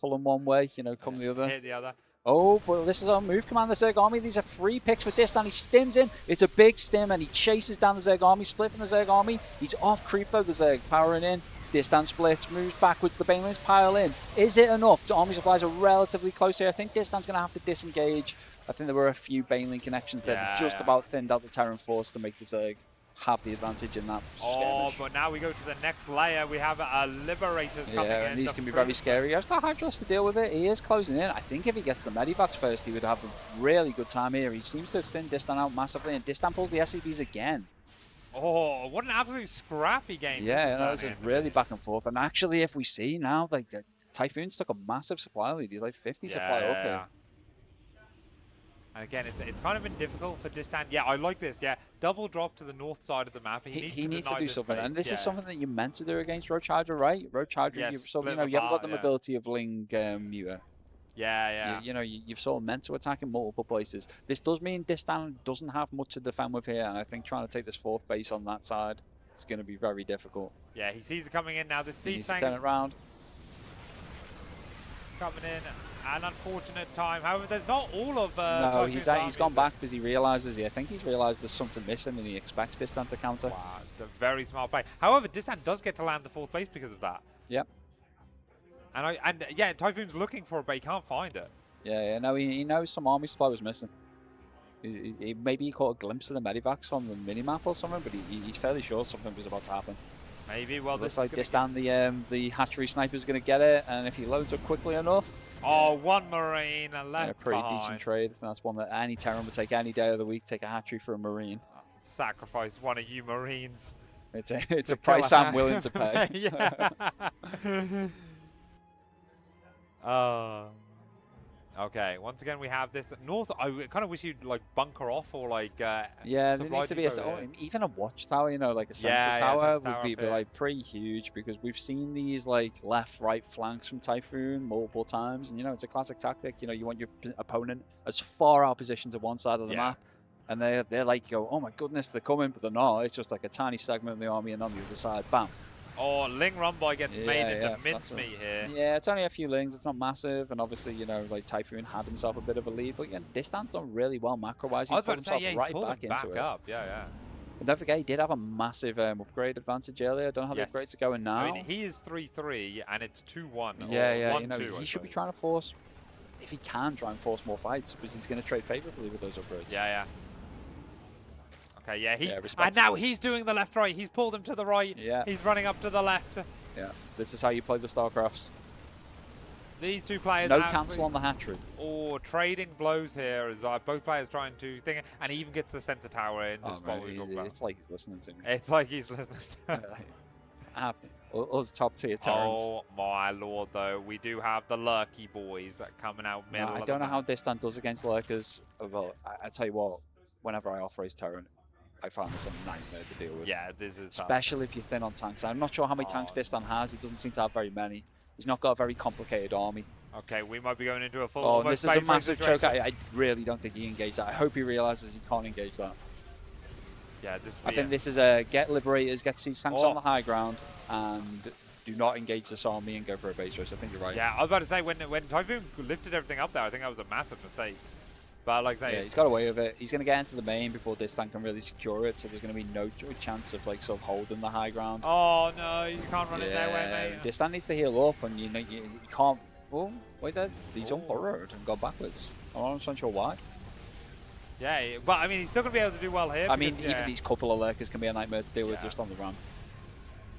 Speaker 2: Pull them one way, you know, come the other.
Speaker 1: Hit the other.
Speaker 2: Oh, but this is our move, Commander Zerg Army. These are free picks for Distan. He stims in. It's a big stim, and he chases down the Zerg Army. Split from the Zerg Army. He's off creep, though, the Zerg. Powering in. Distan splits, moves backwards. The Banelings pile in. Is it enough? The army supplies are relatively close here. I think Distan's going to have to disengage. I think there were a few Baneling connections there that just about thinned out the Terran force to make the Zerg have the advantage in that skirmish.
Speaker 1: But now we go to the next layer. We have Liberators coming in.
Speaker 2: Yeah, and these can be very scary. He's got Hydras to deal with it. He is closing in. I think if he gets the Medivacs first, he would have a really good time here. He seems to have thinned Distan out massively, and Distan pulls the SCVs again.
Speaker 1: Oh, what an absolutely scrappy game.
Speaker 2: Yeah, this is really back and forth. And actually, if we see now, like, the Typhoon's took a massive supply lead. He's like 50 supply up here.
Speaker 1: And again, it's kind of been difficult for Distan. Yeah, I like this. Yeah, double drop to the north side of the map. He needs to do something.
Speaker 2: And this is something that you're meant to do against Roach Hydra, right? Roach Hydra, you haven't got the mobility of Ling Muta.
Speaker 1: Yeah.
Speaker 2: You've sort of meant to attack in multiple places. This does mean Distan doesn't have much to defend with here, and I think trying to take this 4th base on that side is going to be very difficult.
Speaker 1: Yeah, he sees it coming in now. This siege tank
Speaker 2: turn it around.
Speaker 1: Coming in. An unfortunate time. However, there's not all of.
Speaker 2: No, he's gone back because he realizes. I think he's realized there's something missing, and he expects Distan to counter.
Speaker 1: Wow, it's a very smart play. However, Distan does get to land the 4th base because of that.
Speaker 2: Yep.
Speaker 1: And Typhoon's looking for it, but he can't find it.
Speaker 2: Yeah. No, he knows some army supply was missing. Maybe he caught a glimpse of the Medivacs on the minimap or something, but he's fairly sure something was about to happen.
Speaker 1: Maybe. Well,
Speaker 2: Looks like Distan, the hatchery sniper, is going to get it, and if he loads up quickly enough.
Speaker 1: Oh, one Marine left
Speaker 2: Yeah, pretty
Speaker 1: behind.
Speaker 2: decent trade. And that's one that any Terran would take any day of the week. Take a hatchery for a Marine.
Speaker 1: Sacrifice one of you Marines.
Speaker 2: It's a price I'm willing to pay.
Speaker 1: Yeah. Okay, once again we have this north. I kind of wish you'd like bunker off or like.
Speaker 2: Yeah, there needs to be even a watchtower, you know, like a sensor tower would be like pretty huge, because we've seen these like left-right flanks from Typhoon multiple times, and you know it's a classic tactic. You know, you want your opponent as far out positioned to one side of the map, and they're like, oh my goodness, they're coming, but they're not. It's just like a tiny segment of the army, and on the other side, bam.
Speaker 1: Oh, Ling Rumboy gets made into mincemeat here.
Speaker 2: Yeah, it's only a few Lings. It's not massive. And obviously, you know, like Typhoon had himself a bit of a lead. But again, Distan's done really well macro-wise. He's put himself right back into it.
Speaker 1: Yeah.
Speaker 2: And don't forget, he did have a massive upgrade advantage earlier. I don't know how the upgrades are going now.
Speaker 1: I mean, he is 3-3 and it's 2-1.
Speaker 2: Yeah, you know, he should be trying to force, if he can, try and force more fights, because he's going to trade favorably with those upgrades.
Speaker 1: Yeah. Okay, yeah, and now he's doing the left-right. He's pulled him to the right.
Speaker 2: Yeah.
Speaker 1: He's running up to the left.
Speaker 2: Yeah, this is how you play the Starcrafts.
Speaker 1: These two players.
Speaker 2: No cancel on the hatchery.
Speaker 1: Oh, trading blows here as both players trying to think, and he even gets the sensor tower in. This spot we talk about.
Speaker 2: It's like he's listening to me.
Speaker 1: It's like he's listening to me.
Speaker 2: Us top tier Terrans.
Speaker 1: Oh my lord, though, we do have the lurky boys that coming out middle.
Speaker 2: I don't know how Distan does against lurkers. Well, I tell you what, whenever I off-race Terran, I find this a nightmare to deal with.
Speaker 1: Yeah, this is
Speaker 2: especially if you're thin on tanks. I'm not sure how many tanks Distan has. He doesn't seem to have very many. He's not got a very complicated army.
Speaker 1: Okay, we might be going into a full.
Speaker 2: Oh, this is a massive choke. I really don't think he engaged that. I hope he realizes he can't engage that.
Speaker 1: Yeah,
Speaker 2: I think this is a get liberators, get siege tanks on the high ground, and do not engage this army and go for a base race. I think you're right.
Speaker 1: Yeah, I was about to say when Typhoon lifted everything up there, I think that was a massive mistake. But like that,
Speaker 2: he's got away with it. He's going to get into the main before Distan can really secure it, so there's going to be no chance of like sort of holding the high ground.
Speaker 1: Oh no, you can't run in their way, mate.
Speaker 2: Distan needs to heal up, and you know you can't. Oh, wait, he's unburrowed and gone backwards. I'm not sure why.
Speaker 1: Yeah, but I mean, he's still going to be able to do well here.
Speaker 2: I mean, even these couple of lurkers can be a nightmare to deal with just on the run.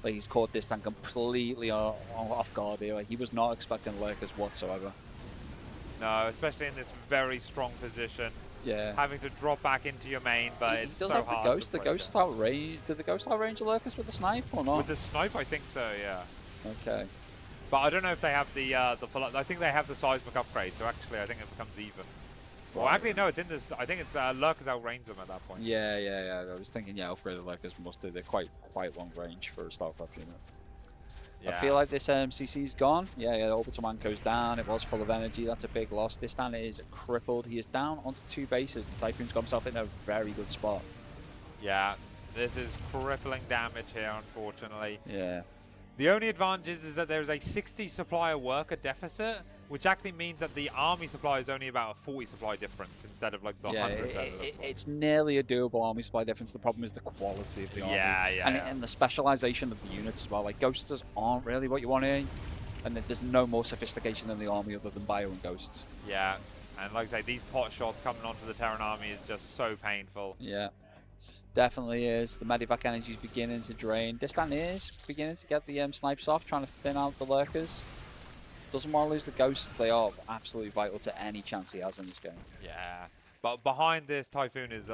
Speaker 2: Like he's caught Distan completely off guard here. Like he was not expecting lurkers whatsoever.
Speaker 1: No, especially in this very strong position.
Speaker 2: Yeah.
Speaker 1: Having to drop back into your main, but it's so hard.
Speaker 2: He does have the ghost. The ghost outrange. Did the ghost outrange the lurkers with the snipe or not?
Speaker 1: With the snipe, I think so. Yeah.
Speaker 2: Okay.
Speaker 1: But I don't know if they have the full. I think they have the seismic upgrade, so actually I think it becomes even. Right. Well, actually no, it's in this. I think it's lurkers outrange them at that point.
Speaker 2: Yeah. I was thinking, upgraded lurkers must do. They're quite long range for a Starcraft unit. Yeah. I feel like this CC's gone. Yeah, Orbital Man goes down. It was full of energy. That's a big loss. Distan is crippled. He is down onto 2 bases, and Typhoon's got himself in a very good spot.
Speaker 1: Yeah, this is crippling damage here, unfortunately.
Speaker 2: Yeah.
Speaker 1: The only advantage is that there's a 60 supplier worker deficit, which actually means that the army supply is only about a 40 supply difference instead of like the 100.
Speaker 2: It's nearly a doable army supply difference. The problem is the quality of the army. And the specialization of the units as well. Like ghosters aren't really what you want here, and there's no more sophistication in the army other than bio and ghosts.
Speaker 1: Yeah, and like I say, these pot shots coming onto the Terran army is just so painful.
Speaker 2: Yeah. Definitely is. The Medivac energy is beginning to drain. Distan is beginning to get the snipes off, trying to thin out the lurkers. Doesn't want to lose the ghosts. They are absolutely vital to any chance he has in this game.
Speaker 1: Yeah, but behind this, Typhoon is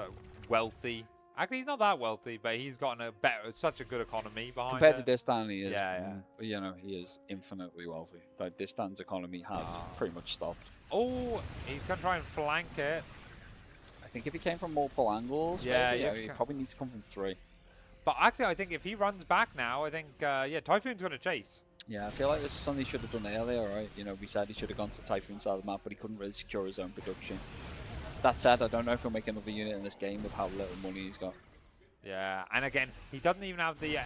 Speaker 1: wealthy. Actually, he's not that wealthy, but he's gotten such a good economy behind
Speaker 2: compared to Distan, he is.
Speaker 1: Yeah.
Speaker 2: You know, he is infinitely wealthy. Like Distan's economy has pretty much stopped.
Speaker 1: Oh, he's going to try and flank it.
Speaker 2: I think if he came from multiple angles, he probably needs to come from 3.
Speaker 1: But actually, I think if he runs back now, I think, Typhoon's going to chase.
Speaker 2: Yeah, I feel like this is something he should have done earlier, right? You know, we said he should have gone to Typhoon's side of the map, but he couldn't really secure his own production. That said, I don't know if he'll make another unit in this game with how little money he's got.
Speaker 1: Yeah, and again, he doesn't even have the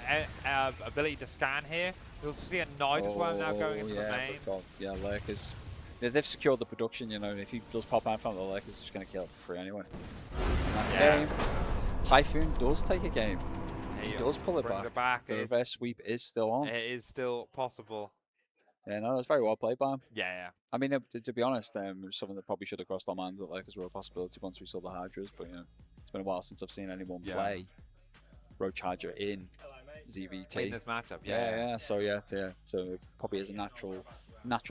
Speaker 1: ability to scan here. You'll also see a knight as well now going into the main.
Speaker 2: Yeah, lurkers. They've secured the production, you know, and if he does pop out from the lurkers, he's just going to kill it for free anyway. And that's game. Typhoon does take a game. He does pull it back. The reverse sweep is still on.
Speaker 1: It is still possible.
Speaker 2: Yeah, no, that's very well played by him.
Speaker 1: Yeah.
Speaker 2: I mean, to be honest, something that probably should have crossed our minds that lurkers were a possibility once we saw the Hydras, but, you know, it's been a while since I've seen anyone play Roach Hydra in ZVT
Speaker 1: in this matchup.
Speaker 2: yeah. So so it probably is a natural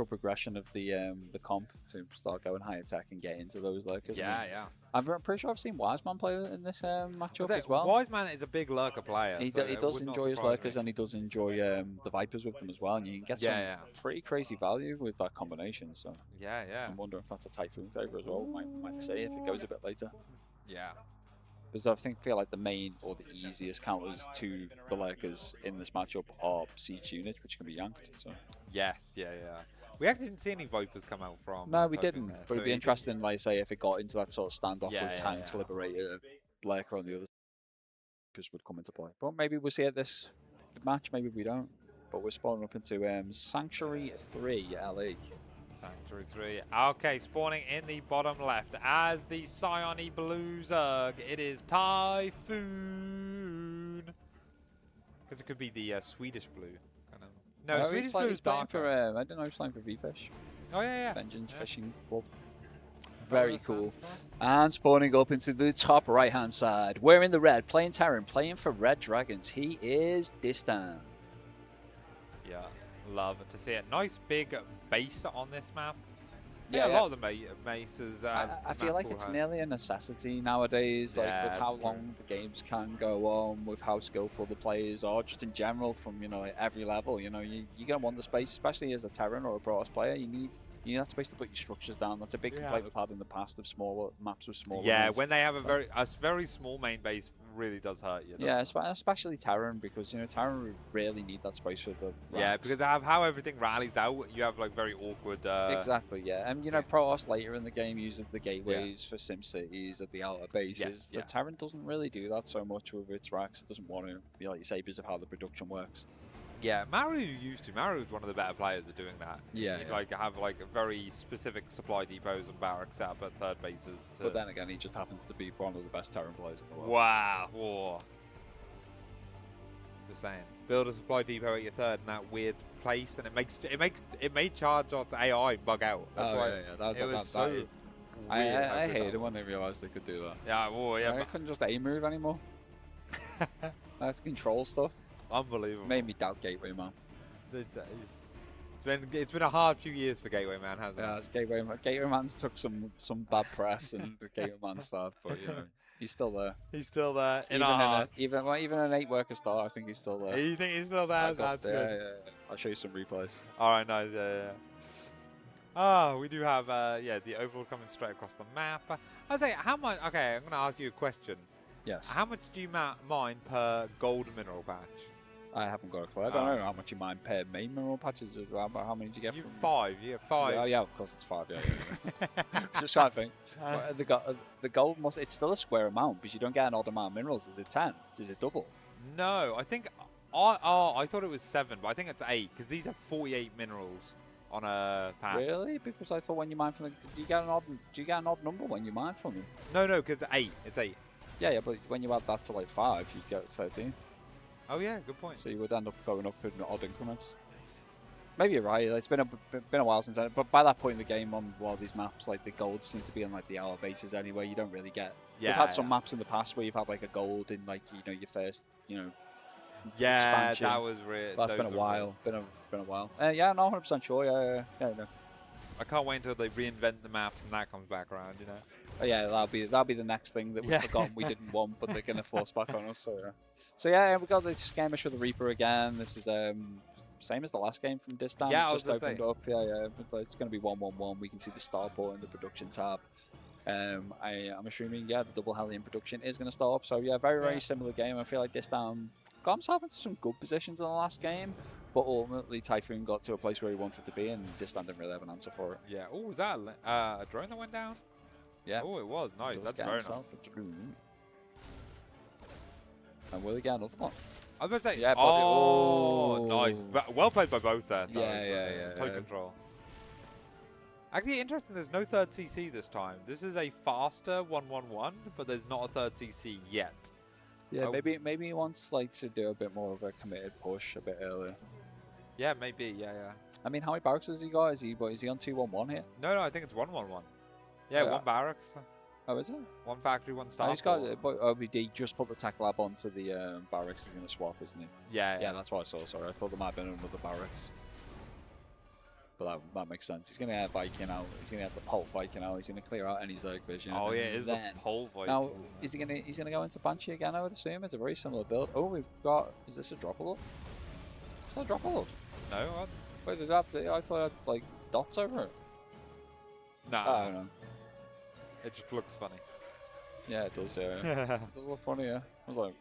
Speaker 2: progression of the comp to start going higher tech and get into those lurkers.
Speaker 1: Yeah.
Speaker 2: I'm pretty sure I've seen Wiseman play in this matchup as well.
Speaker 1: Wiseman is a big lurker player.
Speaker 2: He does enjoy his lurkers, and he does enjoy the Vipers with them as well, and you can get some pretty crazy value with that combination. So
Speaker 1: yeah.
Speaker 2: I'm wondering if that's a Typhoon favor as well. Might see if it goes a bit later.
Speaker 1: Yeah.
Speaker 2: Because I feel like the main or the easiest counters to the lurkers in this matchup are siege units, which can be yanked. So
Speaker 1: yes, yeah. We actually didn't see any Vipers come out from.
Speaker 2: No, we didn't. But it'd be interesting, like say, if it got into that sort of standoff with tanks, Liberator, lurker on the other side, would come into play. But maybe we'll see at this match. Maybe we don't. But we're spawning up into Sanctuary 3 LE.
Speaker 1: Sanctuary 3. Okay, spawning in the bottom left as the Psione Blue Zerg. It is Typhoon. Because it could be the Swedish blue. Kind of. No, Swedish blue is darker.
Speaker 2: I don't know, he's playing for V-Fish.
Speaker 1: Oh, yeah.
Speaker 2: Vengeance Fishing Club. Very cool. And spawning up into the top right-hand side. We're in the red, playing Terran, playing for Red Dragons. He is Distan.
Speaker 1: Yeah, love to see it. Nice big base on this map.
Speaker 2: Yeah,
Speaker 1: a lot of the maces.
Speaker 2: I feel like it's nearly a necessity nowadays, like with how long the games can go on, with how skillful the players are, just in general from like every level. You're gonna want the space, especially as a Terran or a Protoss player. You need that space to put your structures down. That's a big complaint we've had in the past of smaller maps with smaller.
Speaker 1: Yeah, when they have a very small main base, really does hurt you.
Speaker 2: Yeah, especially Terran, because Terran really need that space for the racks.
Speaker 1: Yeah, because of how everything rallies out, you have like very awkward.
Speaker 2: Exactly, yeah, and Protoss later in the game uses the gateways for sim cities at the outer bases. The Terran doesn't really do that so much with its racks. It doesn't want to be like you say because of how the production works.
Speaker 1: Yeah, Maru used to. Maru is one of the better players at doing that.
Speaker 2: Yeah,
Speaker 1: Like have like a very specific supply depots and barracks set up at third bases.
Speaker 2: But then again, he just happens to be one of the best Terran players in the world.
Speaker 1: Wow, whoa. Just saying, build a supply depot at your third in that weird place, and it made charge on AI bug out. That's why
Speaker 2: I hated when they realized they could do that.
Speaker 1: Yeah, well, yeah.
Speaker 2: I couldn't just A move anymore. That's control stuff.
Speaker 1: Unbelievable.
Speaker 2: Made me doubt Gateway Man.
Speaker 1: It's been a hard few years for Gateway Man, hasn't it?
Speaker 2: Yeah, it's Gateway Man's took some bad press, and Gateway Man's sad, but he's still there.
Speaker 1: He's still there.
Speaker 2: Even an 8-worker start, I think he's still there.
Speaker 1: You think he's still there? That's good.
Speaker 2: Yeah. I'll show you some replays.
Speaker 1: All right, nice. Yeah. We do have the overall coming straight across the map. I'd say how much? Okay, I'm going to ask you a question.
Speaker 2: Yes.
Speaker 1: How much do you mine per gold mineral patch?
Speaker 2: I haven't got a clue. I don't know how much you mine per main mineral patches. How many do you get from?
Speaker 1: 5. You get 5.
Speaker 2: Oh yeah, of course it's 5. Yeah. Just trying to think. The gold it's still a square amount because you don't get an odd amount of minerals. Is it 10? Is it double?
Speaker 1: No, I think. I thought it was 7, but I think it's 8 because these have 48 minerals on a pack.
Speaker 2: Really? Because I thought when you mine from do you get an odd number when you mine from them?
Speaker 1: No, because it's 8. It's 8.
Speaker 2: Yeah, but when you add that to like 5, you get 13.
Speaker 1: Oh yeah, good point.
Speaker 2: So you would end up going up in odd increments. Maybe you're right. It's been a while since, but by that point in the game, on a lot of these maps, like the gold seems to be on like the hour bases anyway. You don't really get. Yeah, we've had some maps in the past where you've had like a gold in like your first expansion.
Speaker 1: That was real.
Speaker 2: That's been a while. Been a while. Yeah, no, 100% sure. Yeah.
Speaker 1: I can't wait until they reinvent the maps and that comes back around.
Speaker 2: Oh, yeah, that'll be the next thing that we've forgotten we didn't want, but they're gonna force back on us. So yeah, we got the skirmish with the Reaper again. This is same as the last game from Distan.
Speaker 1: Yeah,
Speaker 2: it's just opened up. Yeah. But it's gonna be 1-1-1. We can see the starport in the production tab. I'm assuming the double heli in production is gonna start up. So yeah, very similar game. I feel like Distan got himself into some good positions in the last game. But ultimately, Typhoon got to a place where he wanted to be, and Distan didn't really have an answer for it.
Speaker 1: Yeah. Oh, was that a drone that went down?
Speaker 2: Yeah.
Speaker 1: Oh, it was. Nice. That's very nice.
Speaker 2: And will he get another one?
Speaker 1: I was going to say.
Speaker 2: Yeah,
Speaker 1: nice. Well played by both there.
Speaker 2: Yeah.
Speaker 1: Tight control. Actually, interesting. There's no third CC this time. This is a faster 1-1-1, but there's not a third CC yet.
Speaker 2: Yeah, maybe he wants to do a bit more of a committed push a bit earlier.
Speaker 1: Yeah, maybe. Yeah.
Speaker 2: I mean, how many barracks has he got? Is he on 2-1-1 here?
Speaker 1: No, I think it's 1-1-1. Yeah, 1 barracks.
Speaker 2: Oh, is it?
Speaker 1: One factory, one
Speaker 2: Oh,
Speaker 1: star.
Speaker 2: he's got. He just put the tech lab onto the barracks. He's going to swap, isn't he?
Speaker 1: Yeah,
Speaker 2: Yeah, that's what I saw. Sorry, I thought there might have been another barracks. But that makes sense. He's going to have Viking out. He's going to have the Pulp Viking out. He's going to clear out any Zerg vision.
Speaker 1: Oh yeah, it is the pole Viking.
Speaker 2: Now, he's going to go into Banshee again, I would assume. It's a very similar build. Oh, we've got... Is this a drop a load? It's not a drop a load.
Speaker 1: No, what?
Speaker 2: Wait, did I thought it had, like, dots over it.
Speaker 1: No.
Speaker 2: I don't know.
Speaker 1: It just looks funny.
Speaker 2: Yeah, it does, yeah. It does look funny, yeah. I was like,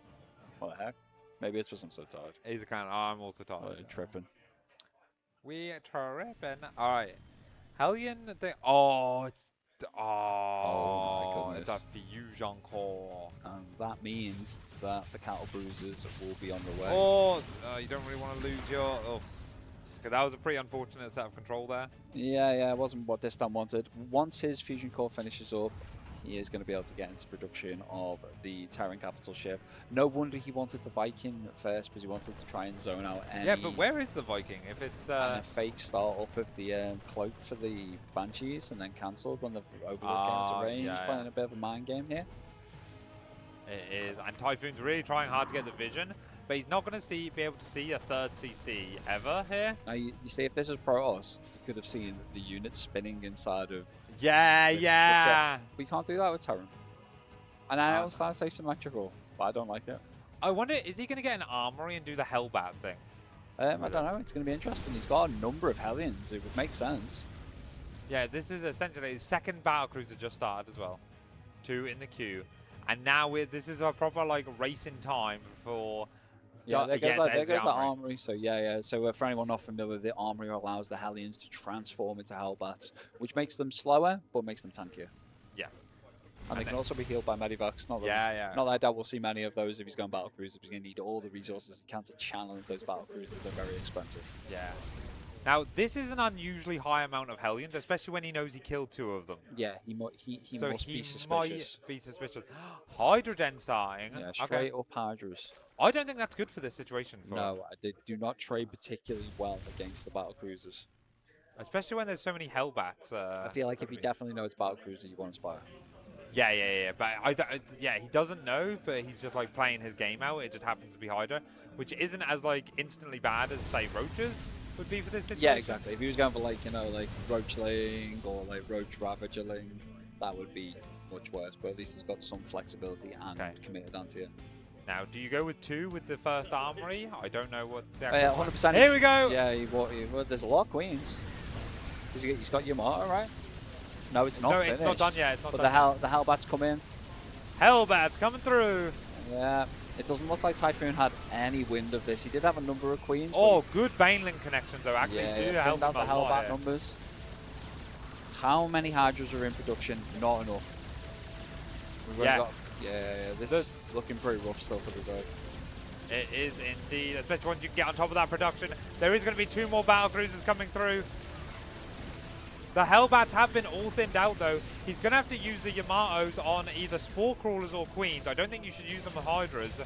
Speaker 2: what the heck? Maybe it's because I'm so tired.
Speaker 1: He's a kind of... Oh, I'm also tired.
Speaker 2: Like, tripping.
Speaker 1: We tripping. All right. Hellion. Oh, it's...
Speaker 2: Oh, my
Speaker 1: it's
Speaker 2: goodness.
Speaker 1: a fusion core.
Speaker 2: And that means that the cattle bruisers will be on the way.
Speaker 1: Oh, you don't really want to lose your... Oh. 'Cause that was a pretty unfortunate set of control there.
Speaker 2: Yeah, it wasn't what Distan wanted. Once his fusion core finishes up, he is going to be able to get into production of the Terran capital ship. No wonder he wanted the Viking first, because he wanted to try and zone out any...
Speaker 1: Yeah, but where is the Viking? If it's...
Speaker 2: And a fake start up of the cloak for the Banshees, and then cancelled when the Overlord came into range,
Speaker 1: yeah,
Speaker 2: playing a bit of a mind game here.
Speaker 1: It is, and Typhoon's really trying hard to get the vision, but he's not going to be able to see a third CC ever here.
Speaker 2: Now, you see, if this was Protoss, you could have seen the units spinning inside of...
Speaker 1: Yeah.
Speaker 2: We can't do that with Terran. And I understand it's asymmetrical, but I don't like it.
Speaker 1: I wonder, is he going to get an armory and do the Hellbat thing?
Speaker 2: I don't know. It's going to be interesting. He's got a number of Hellions. It would make sense.
Speaker 1: Yeah, this is essentially his second battlecruiser just started as well. 2 in the queue. And now this is a proper like racing time for...
Speaker 2: Yeah, there goes the
Speaker 1: armory.
Speaker 2: armory. So yeah. So for anyone not familiar, the armory allows the Hellions to transform into Hellbats, which makes them slower, but makes them tankier.
Speaker 1: Yes.
Speaker 2: And they can also be healed by Medivacs. Not that I doubt we'll see many of those if he's going battlecruisers. He's going to need all the resources he can to challenge those battlecruisers. They're very expensive.
Speaker 1: Yeah. Now, this is an unusually high amount of Hellions, especially when he knows he killed 2 of them.
Speaker 2: Yeah, he must be suspicious.
Speaker 1: Might be suspicious. Hydrogen starting.
Speaker 2: Yeah, straight up Hydras.
Speaker 1: I don't think that's good for this situation.
Speaker 2: No, they do not trade particularly well against the battlecruisers.
Speaker 1: Especially when there's so many Hellbats.
Speaker 2: I feel like if you definitely know it's battlecruiser, you want to Spire.
Speaker 1: Yeah. But he doesn't know, but he's just like playing his game out. It just happens to be Hydra, which isn't as like instantly bad as say Roaches would be for this situation.
Speaker 2: Yeah, exactly. If he was going for like like Roachling or like Roach Ravagerling, that would be much worse. But at least he's got some flexibility and committed anti-air.
Speaker 1: Now, do you go with 2 with the first armory? I don't know what.
Speaker 2: Yeah, 100%.
Speaker 1: Here we go.
Speaker 2: Yeah, well, there's a lot of queens. He's got Yamato, right? No, it's not finished.
Speaker 1: It's not done yet.
Speaker 2: But the Hellbats come in.
Speaker 1: Hellbats coming through.
Speaker 2: Yeah, it doesn't look like Typhoon had any wind of this. He did have a number of queens.
Speaker 1: Oh, good Baneling connections though. Actually,
Speaker 2: yeah,
Speaker 1: help
Speaker 2: out
Speaker 1: him
Speaker 2: the
Speaker 1: a lot
Speaker 2: Hellbat numbers. How many Hydras are in production? Not enough. This is looking pretty rough still for the Zerg.
Speaker 1: It is indeed, especially once you get on top of that production. There is going to be 2 more battlecruisers coming through. The Hellbats have been all thinned out though. He's going to have to use the Yamatos on either Spore Crawlers or Queens. I don't think you should use them with Hydras.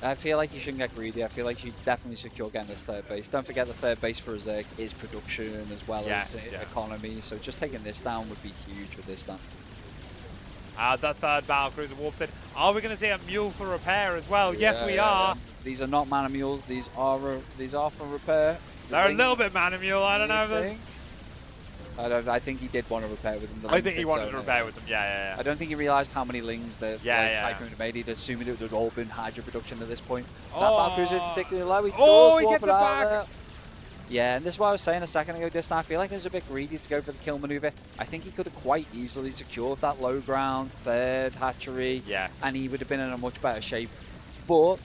Speaker 2: I feel like you shouldn't get greedy. I feel like you should definitely secure getting this third base. Don't forget the third base for a Zerg is production as well as economy. So just taking this down would be huge with this down.
Speaker 1: The third battlecruiser warped in. Are we going to see a mule for repair as well? Yes, we are.
Speaker 2: These are not mana mules. These are for repair.
Speaker 1: They're a little bit mana mule. I don't know.
Speaker 2: I think he did want to repair with them.
Speaker 1: I think he wanted to repair with them. Yeah.
Speaker 2: I don't think he realised how many lings the Typhoon had made. He'd assumed it would all been Hydra production at this point. That battlecruiser is particularly low.
Speaker 1: He gets it back.
Speaker 2: Yeah, and this is what I was saying a second ago, Distan. I feel like he was a bit greedy to go for the kill maneuver. I think he could have quite easily secured that low ground, third hatchery, and he would have been in a much better shape. But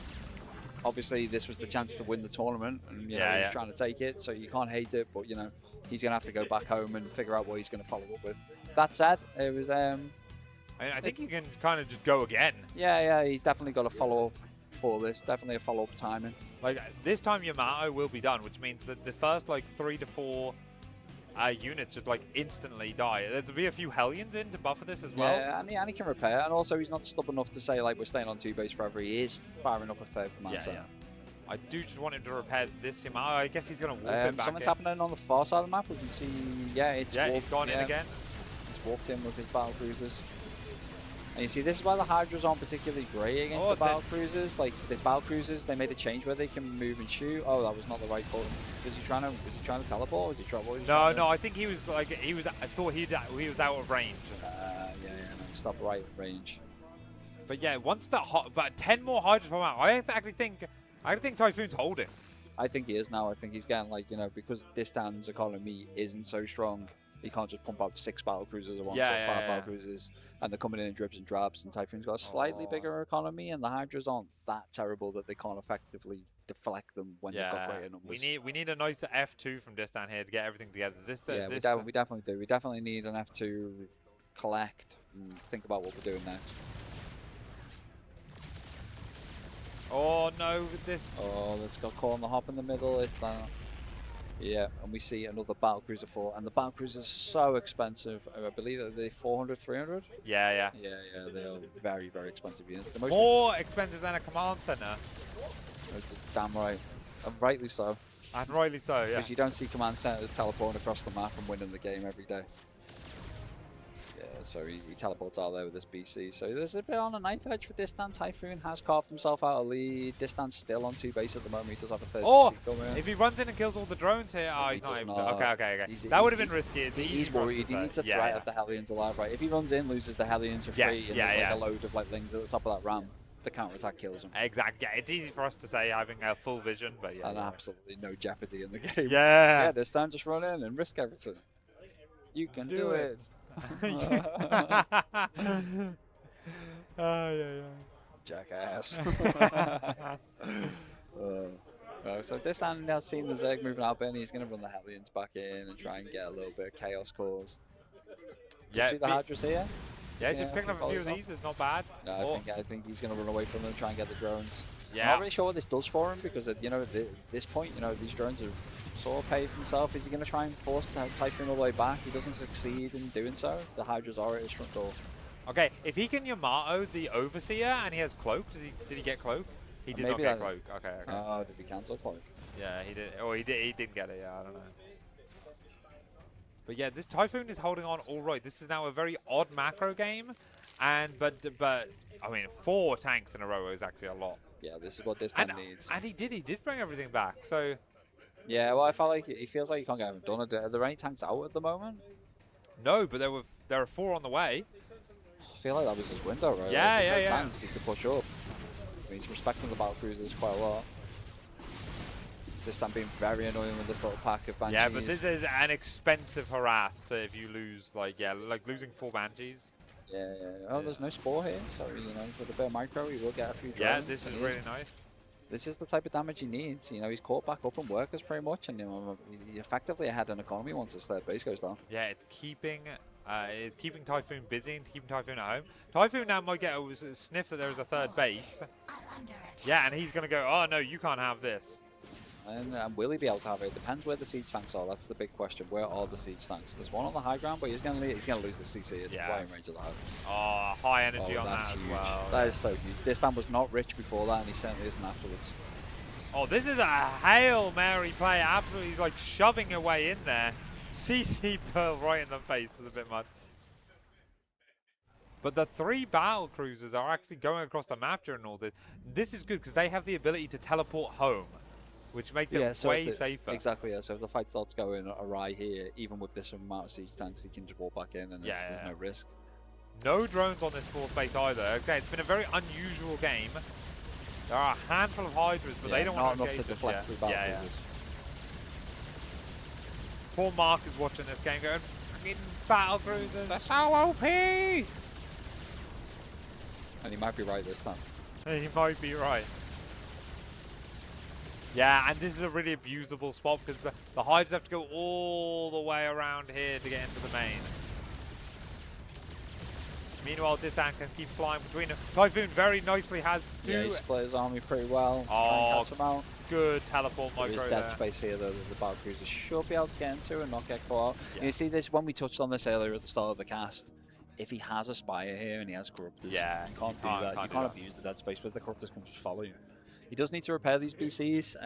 Speaker 2: obviously, this was the chance to win the tournament, and he was trying to take it, so you can't hate it. But he's going to have to go back home and figure out what he's going to follow up with. That said, it was. I
Speaker 1: think he can kind of just go again.
Speaker 2: Yeah, he's definitely got a follow up for this. Definitely a follow up timing.
Speaker 1: Like this time, Yamato will be done, which means that the first like 3 to 4 units should like instantly die. There'll be a few Hellions in to buffer this as well.
Speaker 2: Yeah, and he can repair, and also he's not stubborn enough to say like we're staying on 2 base forever. He is firing up a third command center.
Speaker 1: I do just want him to repair this Yamato. I guess he's going to warp it back.
Speaker 2: Something's happening on the far side of the map. We can see, it's warped,
Speaker 1: he's gone in again.
Speaker 2: He's walked in with his battle cruisers. And you see, this is why the Hydras aren't particularly great against
Speaker 1: Oh,
Speaker 2: the battle cruisers. Like the battle cruisers, they made a change where they can move and shoot. Oh, that was not the right call. Was he trying to teleport? Was he trying?
Speaker 1: No, I think he was like I thought he was out of range.
Speaker 2: No, stop right range.
Speaker 1: But yeah, once that but 10 more Hydras come out, I actually think Typhoon's holding.
Speaker 2: I think he is now. I think he's getting like, you know, because Distan's economy isn't so strong. He can't just pump out 6 battle cruisers at once or 5 battle cruisers, and they're coming in dribs and drabs. And Typhoon's got a slightly bigger economy, and the Hydras aren't that terrible that they can't effectively deflect them when they've got greater numbers.
Speaker 1: We need a nice F2 from Distan here to get everything together.
Speaker 2: We definitely do. We definitely need an F2 collect and think about what we're doing next.
Speaker 1: Oh no, with this.
Speaker 2: Oh, let's go call on the hop in the middle. Yeah, and we see another battle cruiser 4, and the battle cruisers are so expensive. I believe that they're 400, 300.
Speaker 1: Yeah,
Speaker 2: they are very, very expensive units. The
Speaker 1: more expensive than a command center.
Speaker 2: Damn right, and rightly so.
Speaker 1: And rightly so, yeah.
Speaker 2: Because you don't see command centers teleporting across the map and winning the game every day. Yeah, so he teleports out there with this BC. So there's a bit on a knife edge for Distan. Typhoon has carved himself out a lead. Distan's still on 2 base at the moment. He does have a 30
Speaker 1: if he runs in and kills all the drones here, he's not able to. Okay. That would have been risky.
Speaker 2: He's worried. He needs the threat of the Hellions alive, right? If he runs in, loses the Hellions for free, and there's like a load of like lings at the top of that ramp, the counter-attack kills him.
Speaker 1: Exactly. Yeah, it's easy for us to say having a full vision, but yeah.
Speaker 2: And absolutely no jeopardy in the game.
Speaker 1: Yeah.
Speaker 2: Distan, just run in and risk everything. You can do it. Jackass. So Distan now seeing the Zerg moving out, and he's going to run the Hellions back in and try and get a little bit of chaos caused.
Speaker 1: Yeah,
Speaker 2: see the Hydras here?
Speaker 1: Yeah, just picking up a few of these is not bad.
Speaker 2: No, I think he's going to run away from them and try and get the drones.
Speaker 1: Yeah.
Speaker 2: I'm not really sure what this does for him because at this point, these drones are sort of paid for himself. Is he going to try and force the Typhoon all the way back? He doesn't succeed in doing so. The Hydras are at his front door.
Speaker 1: Okay, if he can Yamato the Overseer and he has Cloak, did he get Cloak? He did not get Cloak. Okay.
Speaker 2: Oh, did he cancel Cloak?
Speaker 1: Yeah, he did. Or he didn't get it. Yeah, I don't know. But yeah, this Typhoon is holding on all right. This is now a very odd macro game, but I mean, 4 tanks in a row is actually a lot.
Speaker 2: Yeah, this is what Distan needs.
Speaker 1: And he did bring everything back. So
Speaker 2: yeah, well, I felt like he feels like he can't get them done. Are there any tanks out at the moment?
Speaker 1: No, but there are 4 on the way.
Speaker 2: I feel like that was his window, right?
Speaker 1: Yeah,
Speaker 2: tanks he could push up. I mean, he's respecting the battle cruisers quite a lot. Distan being very annoying with this little pack of Banshees.
Speaker 1: Yeah, but this is an expensive harass if you lose, like losing 4 Banshees.
Speaker 2: Yeah. Oh, there's no Spore here, so, with a bit of micro, he will get a few drones.
Speaker 1: Yeah, this is really nice.
Speaker 2: This is the type of damage he needs. He's caught back up in workers pretty much, and he effectively ahead an economy once his third base goes down.
Speaker 1: Yeah, it's keeping Typhoon busy and keeping Typhoon at home. Typhoon now might get a sniff that there is a third base. Yeah, and he's going to go, oh no, you can't have this.
Speaker 2: And will he be able to have it? Depends where the siege tanks are. That's the big question. Where are the siege tanks? There's one on the high ground, but he's going to lose the CC. It's right in range of the house.
Speaker 1: Oh, high energy on that
Speaker 2: huge.
Speaker 1: as well.
Speaker 2: That is so huge. Distan was not rich before that, and he certainly isn't afterwards.
Speaker 1: Oh, this is a Hail Mary play. Absolutely like shoving away in there. CC Pearl right in the face is a bit much. But the 3 battle cruisers are actually going across the map during all this. This is good because they have the ability to teleport home, which makes it way safer.
Speaker 2: Exactly, yeah. So if the fight starts going awry here, even with this amount of siege tanks, he can just walk back in and there's no risk.
Speaker 1: No drones on this 4th base either. Okay, it's been a very unusual game. There are a handful of Hydras, but they don't want to engage.
Speaker 2: Not enough to deflect through battle cruisers.
Speaker 1: Poor Mark is watching this game going, fucking battle cruisers.
Speaker 2: They're so OP! And he might be right this time.
Speaker 1: He might be right. Yeah, and this is a really abusable spot because the Hydras have to go all the way around here to get into the main. Meanwhile, Distan can keep flying between them. Typhoon very nicely has 2.
Speaker 2: Yeah, he split his army pretty well to try and catch him out.
Speaker 1: Good teleport micro
Speaker 2: there is dead space here that the battle cruiser should be able to get into and not get caught out.
Speaker 1: Yeah.
Speaker 2: You see this when we touched on this earlier at the start of the cast. If he has a Spire here and he has Corruptors, you can't do that. You can't abuse the dead space, but the Corruptors can just follow you. He does need to repair these BCs.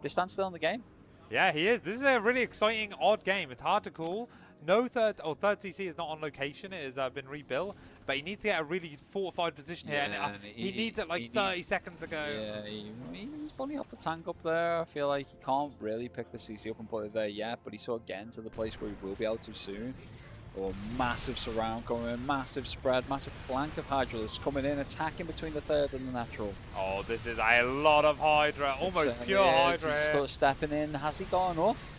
Speaker 2: Distan's still in the game.
Speaker 1: Yeah, he is. This is a really exciting, odd game. It's hard to call. No third CC is not on location. It has been rebuilt. but he needs to get a really fortified position here, and he needs it like 30 seconds ago.
Speaker 2: Yeah, he's bunny up the tank up there. I feel like he can't really pick the CC up and put it there yet, but he's sort of getting to the place where he will be able to soon. Oh, massive surround coming in, massive spread, massive flank of Hydralisk coming in, attacking between the third and the natural.
Speaker 1: Oh, this is a lot of Hydra, almost pure Hydra.
Speaker 2: He's still stepping in. Has he got enough?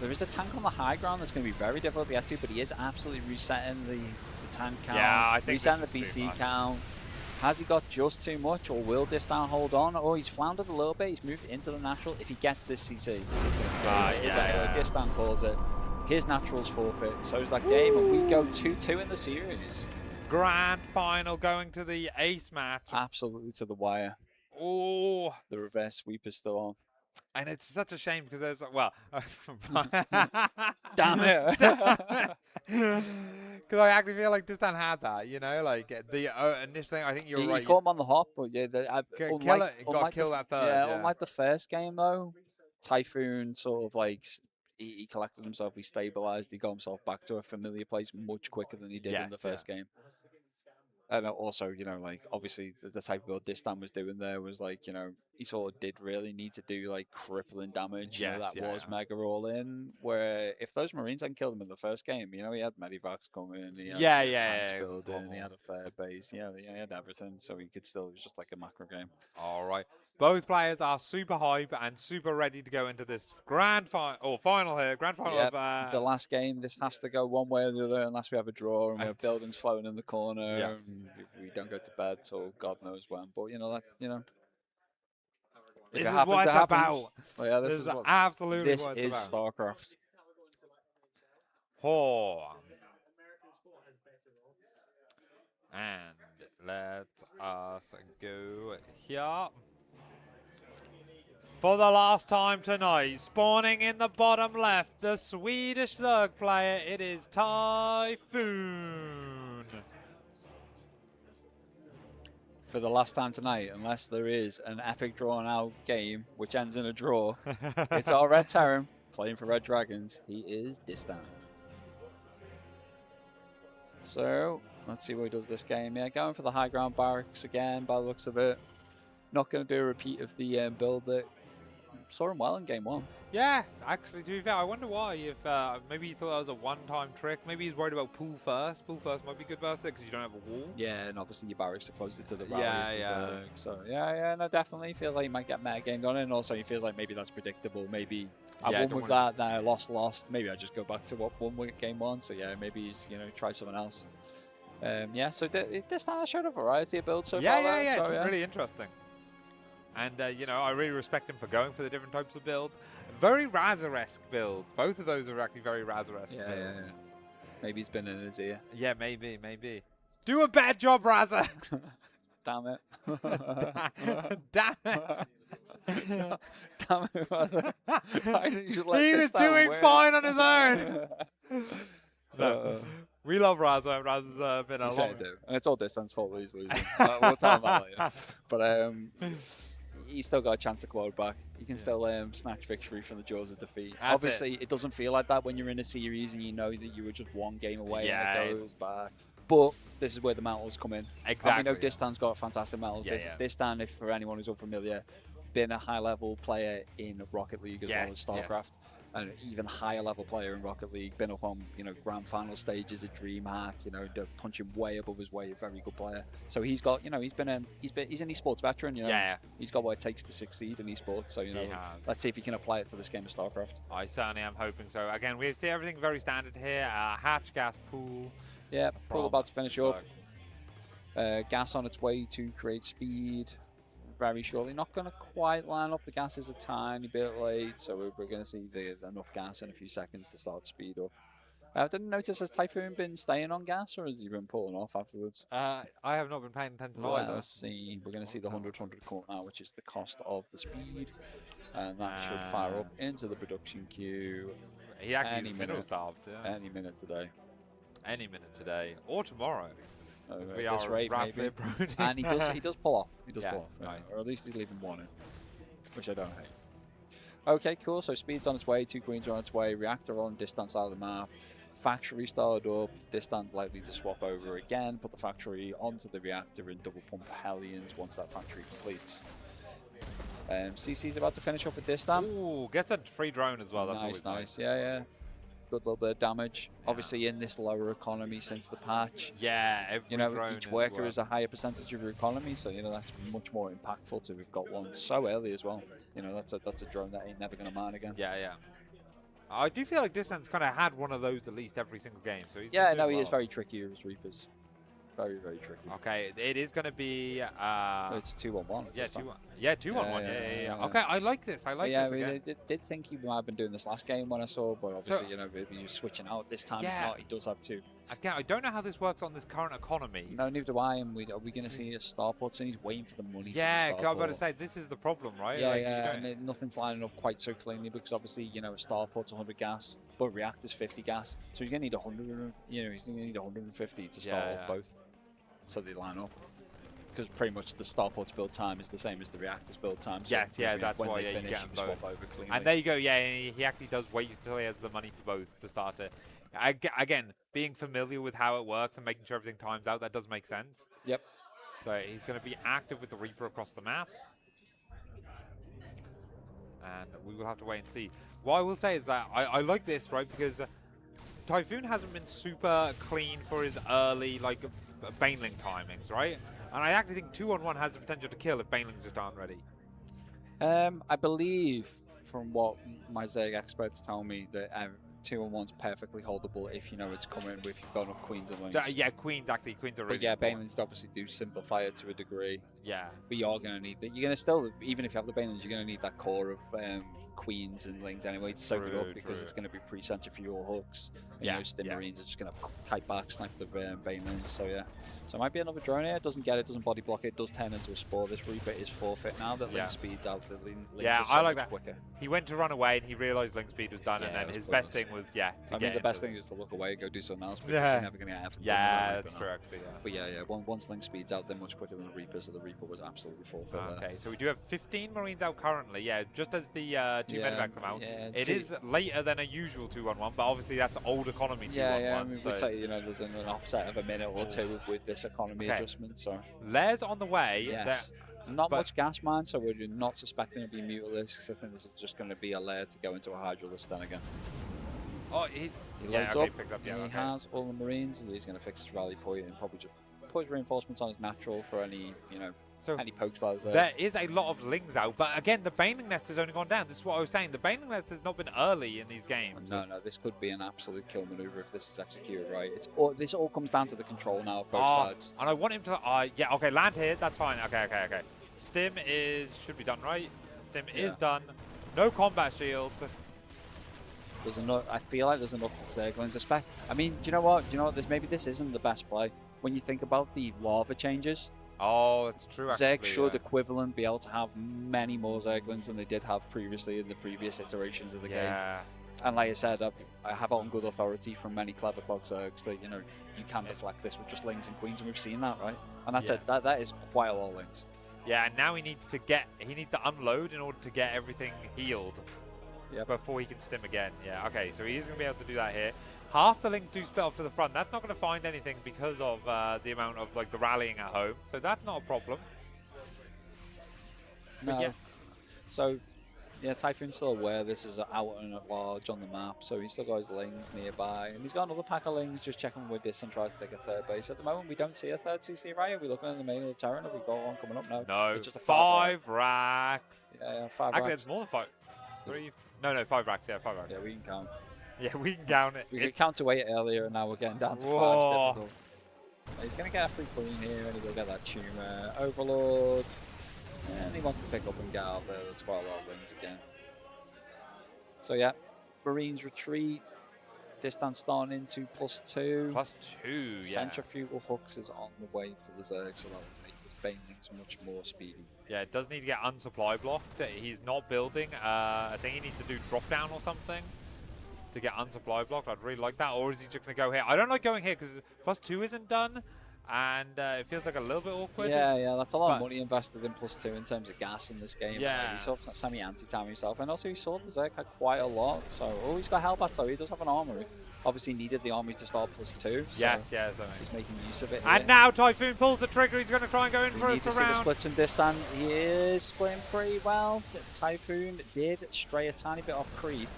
Speaker 2: There is a tank on the high ground that's going to be very difficult to get to, but he is absolutely resetting the tank count,
Speaker 1: yeah, I think
Speaker 2: resetting the BC count. Has he got just too much, or will Distan hold on? Oh, he's floundered a little bit. He's moved into the natural. If he gets this CC, it's going to go. Distan calls it. His naturals forfeit. So is that game, and we go 2-2 in the series.
Speaker 1: Grand final going to the ace match.
Speaker 2: Absolutely to the wire.
Speaker 1: Oh,
Speaker 2: the reverse sweep is still on.
Speaker 1: And it's such a shame because there's, well,
Speaker 2: damn it.
Speaker 1: Because I actually feel like Distan had that, you know, like the initial thing. I think you're right.
Speaker 2: He caught him on the hop, but yeah,
Speaker 1: got killed that third.
Speaker 2: Yeah, unlike the first game though, Typhoon sort of like he collected himself, he stabilized, he got himself back to a familiar place much quicker than he did in the first game. And also, you know, like, obviously, the type of build Distan was doing there was, like, you know, he sort of did really need to do, like, crippling damage. You know, that was mega all-in, where if those Marines hadn't killed him in the first game, you know, he had Medivacs coming, he had tanks building, he had a fair base, he had everything, so he could still, it was just like a macro game.
Speaker 1: All right. Both players are super hype and super ready to go into this grand final here. Grand final of
Speaker 2: the last game. This has to go one way or the other unless we have a draw and we have buildings floating in the corner. And we don't go to bed till God knows when. But you know that
Speaker 1: this is what it's about.
Speaker 2: Well, yeah,
Speaker 1: this is absolutely
Speaker 2: this
Speaker 1: what it's
Speaker 2: is
Speaker 1: about.
Speaker 2: Starcraft.
Speaker 1: Oh. And let us go here. For the last time tonight, spawning in the bottom left, the Swedish Zerg player, it is Typhoon.
Speaker 2: For the last time tonight, unless there is an epic drawn-out game which ends in a draw, it's our Red Terran playing for Red Dragons. He is Distan. So, let's see what he does this game. Yeah, going for the high ground barracks again, by the looks of it. Not going to do a repeat of the build that saw him well in game one.
Speaker 1: Yeah, actually, to be fair, I wonder why. If maybe he thought that was a one-time trick. Maybe he's worried about pool first. Pool first might be good versus it because you don't have a wall.
Speaker 2: Yeah, and obviously your barracks are closer to the rally. So no, definitely feels like he might get meta gamed on it, and also he feels like maybe that's predictable. Maybe I won with that, then I lost. Maybe I just go back to what won with game one. So yeah, maybe he's try something else. So this time I showed a variety of builds so far.
Speaker 1: Yeah, it's really interesting. And, I really respect him for going for the different types of build. Very Razor-esque builds. Both of those are actually very Razor-esque builds. Yeah.
Speaker 2: Maybe he's been in his ear.
Speaker 1: Yeah, maybe. Do a better job, Razor!
Speaker 2: Damn it.
Speaker 1: Damn it.
Speaker 2: Damn it, Razor.
Speaker 1: He was doing fine on his own! No. We love Razor. Razor's been a long...
Speaker 2: And it's all Distan's fault that he's losing. We'll tell him that later. But he's still got a chance to claw back. You can still snatch victory from the jaws of defeat. Obviously, it doesn't feel like that when you're in a series and you know that you were just one game away and it goes back. But this is where the metals come in.
Speaker 1: Exactly.
Speaker 2: And we know Distan's got fantastic metals. Distan, if for anyone who's unfamiliar, been a high-level player in Rocket League as well as Starcraft. An even higher level player in Rocket League, been up on grand final stages at DreamHack, punching way above his weight, a very good player. So he's got, he's an esports veteran, he's got what it takes to succeed in esports. So let's see if he can apply it to this game of Starcraft.
Speaker 1: I certainly am hoping so. Again, we see everything very standard here. Hatch, gas, pool.
Speaker 2: Yeah, pool about to finish up. Gas on its way to create speed. Very shortly. Not going to quite line up. The gas is a tiny bit late, so we're going to see enough gas in a few seconds to start speed up. I didn't notice, has Typhoon been staying on gas, or has he been pulling off afterwards?
Speaker 1: I have not been paying attention either.
Speaker 2: Let's see. We're going to see the 100 come now, which is the cost of the speed, and that should fire up into the production queue.
Speaker 1: He actually starved.
Speaker 2: Any minute today.
Speaker 1: Any minute today, or tomorrow.
Speaker 2: At this rate, maybe. And he does pull off. He does pull off. Nice. Or at least he's leaving one in, which I don't hate. Okay, cool. So speed's on its way. 2 queens are on its way. Reactor on distant side of the map. Factory started up. Distan likely to swap over again, put the factory onto the reactor and double pump Hellions once that factory completes. CC's about to finish off with Distan.
Speaker 1: Ooh, gets a free drone as well. That's
Speaker 2: Nice,
Speaker 1: always
Speaker 2: nice. Yeah. Good little bit of damage. Yeah. Obviously, in this lower economy since the patch.
Speaker 1: Yeah, every
Speaker 2: each worker is a higher percentage of your economy, so that's much more impactful to have got one so early as well. That's a drone that ain't never gonna mine again.
Speaker 1: Yeah. I do feel like Distan's kind of had one of those at least every single game. So he
Speaker 2: is very tricky with his Reapers. Very, very tricky.
Speaker 1: Okay, it is going to be...
Speaker 2: it's 2-1-1.
Speaker 1: Yeah, 2-1. Yeah, 2-1-1. Yeah. Okay, I like this. I like this again.
Speaker 2: I did think he might have been doing this last game when I saw, but obviously, if he's switching out this time, he's not. He does have 2.
Speaker 1: Again, I don't know how this works on this current economy.
Speaker 2: No, neither do I. And are we going to see a starport soon? He's waiting for the money.
Speaker 1: Yeah,
Speaker 2: for the
Speaker 1: I was about to say, this is the problem, right?
Speaker 2: Yeah, and nothing's lining up quite so cleanly because obviously, a starport's 100 gas, but reactor's 50 gas. So he's going to need 100, he's going to need 150 to start up both. So they line up. Because pretty much the starport's build time is the same as the reactor's build time. So
Speaker 1: yes, that's why
Speaker 2: they finish,
Speaker 1: you
Speaker 2: can swap over cleanly.
Speaker 1: And there you go, he actually does wait until he has the money for both to start it. Again, being familiar with how it works and making sure everything times out, that does make sense.
Speaker 2: Yep.
Speaker 1: So he's going to be active with the Reaper across the map. And we will have to wait and see. What I will say is that I like this, right, because Typhoon hasn't been super clean for his early, Baneling timings, right? And I actually think 2-on-1 has the potential to kill if Banelings just aren't ready.
Speaker 2: I believe, from what my Zerg experts tell me, that 2-on-1's perfectly holdable if it's coming with you've got enough queens and wings.
Speaker 1: Yeah, queens are really.
Speaker 2: But yeah, Banelings obviously do simplify it to a degree.
Speaker 1: Yeah.
Speaker 2: But you're going to need that. You're going to still, even if you have the Banelings, you're going to need that core of queens and lings anyway to soak it up because it's going to be pre-sent for your hooks. And Stim Marines are just going to kite back, snipe the Banelings. So yeah. So it might be another drone here. It doesn't get it, doesn't body block it, does turn into a spore. This Reaper is forfeit now that Link speed's out. The Link is so much quicker.
Speaker 1: He went to run away and he realised Link speed was done, and then his best thing was
Speaker 2: the best thing is to look away and go do something else because you're never going to get effort.
Speaker 1: That's true actually.
Speaker 2: But once Link speed's out, they're much quicker than the Reaper, so the Reaper was absolutely forfeit.
Speaker 1: Okay, so we do have 15 Marines out currently. Yeah, just as the 2 medevacs come out.
Speaker 2: Yeah,
Speaker 1: it is later than a usual 2-on-1, but obviously that's old economy 2-on-1.
Speaker 2: Yeah, I mean, we'd say there's an offset of a minute or two with this economy adjustment. So
Speaker 1: Lair's on the way.
Speaker 2: Yes. Not much gas mine, so we're not suspecting it'll be Mutalisks, because I think this is just going to be a Lair to go into a Hydralisk then again.
Speaker 1: Oh, he
Speaker 2: loads up. He has all the Marines, and he's going to fix his rally point and probably just put his reinforcements on his natural for any, any poke spells there.
Speaker 1: There is a lot of Lings out, but again, the Baneling Nest has only gone down. This is what I was saying. The Baneling Nest has not been early in these games.
Speaker 2: No, this could be an absolute kill maneuver if this is executed right. This all comes down to the control now of both sides.
Speaker 1: And I want him to, okay, land here. That's fine. Okay. Stim should be done, right? Stim is done. No combat shields.
Speaker 2: There's enough. I feel like there's enough Zerglings. I mean, do you know what? Maybe this isn't the best play when you think about the lava changes.
Speaker 1: Oh, that's true.
Speaker 2: Zerg should equivalent be able to have many more Zerglings than they did have previously in the previous iterations of the game. And like I said, I have on good authority from many clever clock Zergs that you can deflect this with just Lings and Queens, and we've seen that, right? And that's that is quite a lot of Lings.
Speaker 1: Yeah, and now he needs to unload in order to get everything healed before he can stim again. Yeah, okay, so he is going to be able to do that here. Half the Lings do split off to the front. That's not going to find anything because of the amount of the rallying at home. So that's not a problem.
Speaker 2: No. So, Typhoon's still aware this is out and at large on the map. So he's still got his Lings nearby. And he's got another pack of Lings just checking with this and tries to take a third base. At the moment, we don't see a third CC, right? Are we looking at the main of the Terran? Have we got one coming up?
Speaker 1: No,
Speaker 2: it's just a
Speaker 1: 5 racks.
Speaker 2: Yeah, 5
Speaker 1: Actually,
Speaker 2: racks.
Speaker 1: it's more than 5. 3? No, 5 racks. Yeah, 5 racks.
Speaker 2: Yeah, we can count.
Speaker 1: Yeah, we can count it.
Speaker 2: We could count to 8 earlier, and now we're getting down to 5. It's difficult. He's going to get a free queen here, and he'll get that tumor. Overlord. And he wants to pick up and get out there. That's quite a lot of Lings again. So yeah, Marines retreat. Distance starting into +2.
Speaker 1: +2, yeah.
Speaker 2: Centrifugal hooks is on the way for the Zerg, so that will make his Banelings much more speedy.
Speaker 1: Yeah, it does need to get unsupply blocked. He's not building. I think he needs to do drop down or something to get unsupply blocked. I'd really like that. Or is he just going to go here? I don't like going here because +2 isn't done. And it feels like a little bit awkward.
Speaker 2: Yeah, that's a lot of money invested in +2 in terms of gas in this game.
Speaker 1: Yeah.
Speaker 2: He saw semi-anti-time himself, and also he saw the Zerg had quite a lot. So, he's got Hellbats though. He does have an armory. Obviously needed the army to start +2. So
Speaker 1: Yes, yes.
Speaker 2: he's making use of it.
Speaker 1: And
Speaker 2: here.
Speaker 1: now Typhoon pulls the trigger. He's going to try and go in
Speaker 2: We
Speaker 1: for a
Speaker 2: need to see the
Speaker 1: surround.
Speaker 2: splits from Distan. He is splitting pretty well. Typhoon did stray a tiny bit off creep,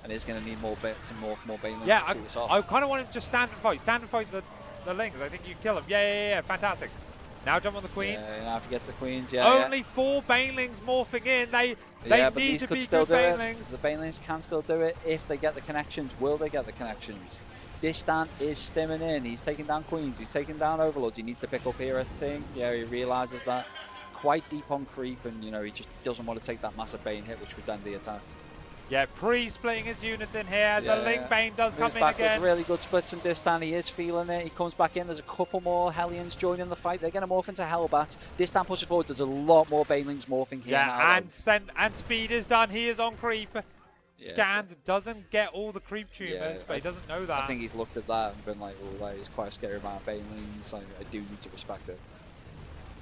Speaker 2: and is going to need more bit to morph more Banelings
Speaker 1: Yeah,
Speaker 2: to see this off.
Speaker 1: I kind of want to just stand and fight. Stand and fight the Lings. I think you kill him. Yeah. Fantastic. Now jump on the Queen.
Speaker 2: Yeah, now if he gets the Queens, yeah.
Speaker 1: Only 4 Banelings morphing in. They
Speaker 2: but
Speaker 1: need
Speaker 2: these
Speaker 1: to
Speaker 2: could
Speaker 1: be
Speaker 2: still
Speaker 1: good
Speaker 2: do it.
Speaker 1: Banelings.
Speaker 2: The Banelings can still do it if they get the connections. Will they get the connections? Distan is stimming in. He's taking down Queens. He's taking down Overlords. He needs to pick up here, I think. Yeah, he realizes that. Quite deep on creep, and he just doesn't want to take that massive Bane hit, which would end the attack.
Speaker 1: Yeah, pre-splitting his units in here.
Speaker 2: Yeah,
Speaker 1: The Ling Bane does come in again.
Speaker 2: Really good splits from Distan. He is feeling it. He comes back in. There's a couple more Hellions joining the fight. They're going to morph into Hellbats. Distan pushes forwards. There's a lot more Banelings morphing here now.
Speaker 1: Yeah, and speed is done. He is on creep.
Speaker 2: Yeah.
Speaker 1: Scanned, doesn't get all the creep tumors, but he doesn't know that.
Speaker 2: I think he's looked at that and been like, oh, that is quite a scary amount of Banelings. I do need to respect it.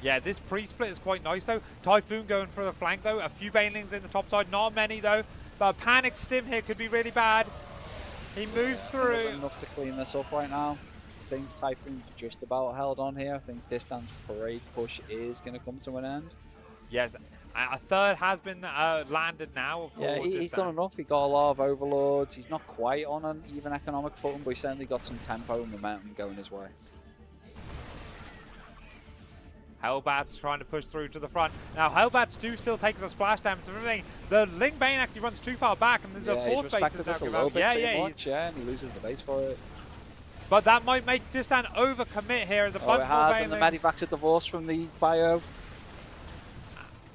Speaker 1: Yeah, this pre-split is quite nice, though. Typhoon going for the flank, though. A few Banelings in the top side. Not many, though. But a panic stim here could be really bad. He moves through.
Speaker 2: There's enough to clean this up right now. I think Typhoon's just about held on here. I think Distan's parade push is going to come to an end.
Speaker 1: Yes, a third has been landed now.
Speaker 2: Yeah, he's done enough. He got a lot of Overlords. He's not quite on an even economic footing, but he certainly got some tempo and momentum going his way.
Speaker 1: Hellbats trying to push through to the front. Now, Hellbats do still take the splash damage and everything. The Ling Bane actually runs too far back, and the fourth base is now
Speaker 2: this a
Speaker 1: given
Speaker 2: little
Speaker 1: up.
Speaker 2: bit too much, and he loses the base for it.
Speaker 1: But that might make Distan overcommit here as a bunch
Speaker 2: it has,
Speaker 1: more
Speaker 2: and the
Speaker 1: Banelings.
Speaker 2: Medivac's a divorce from the bio.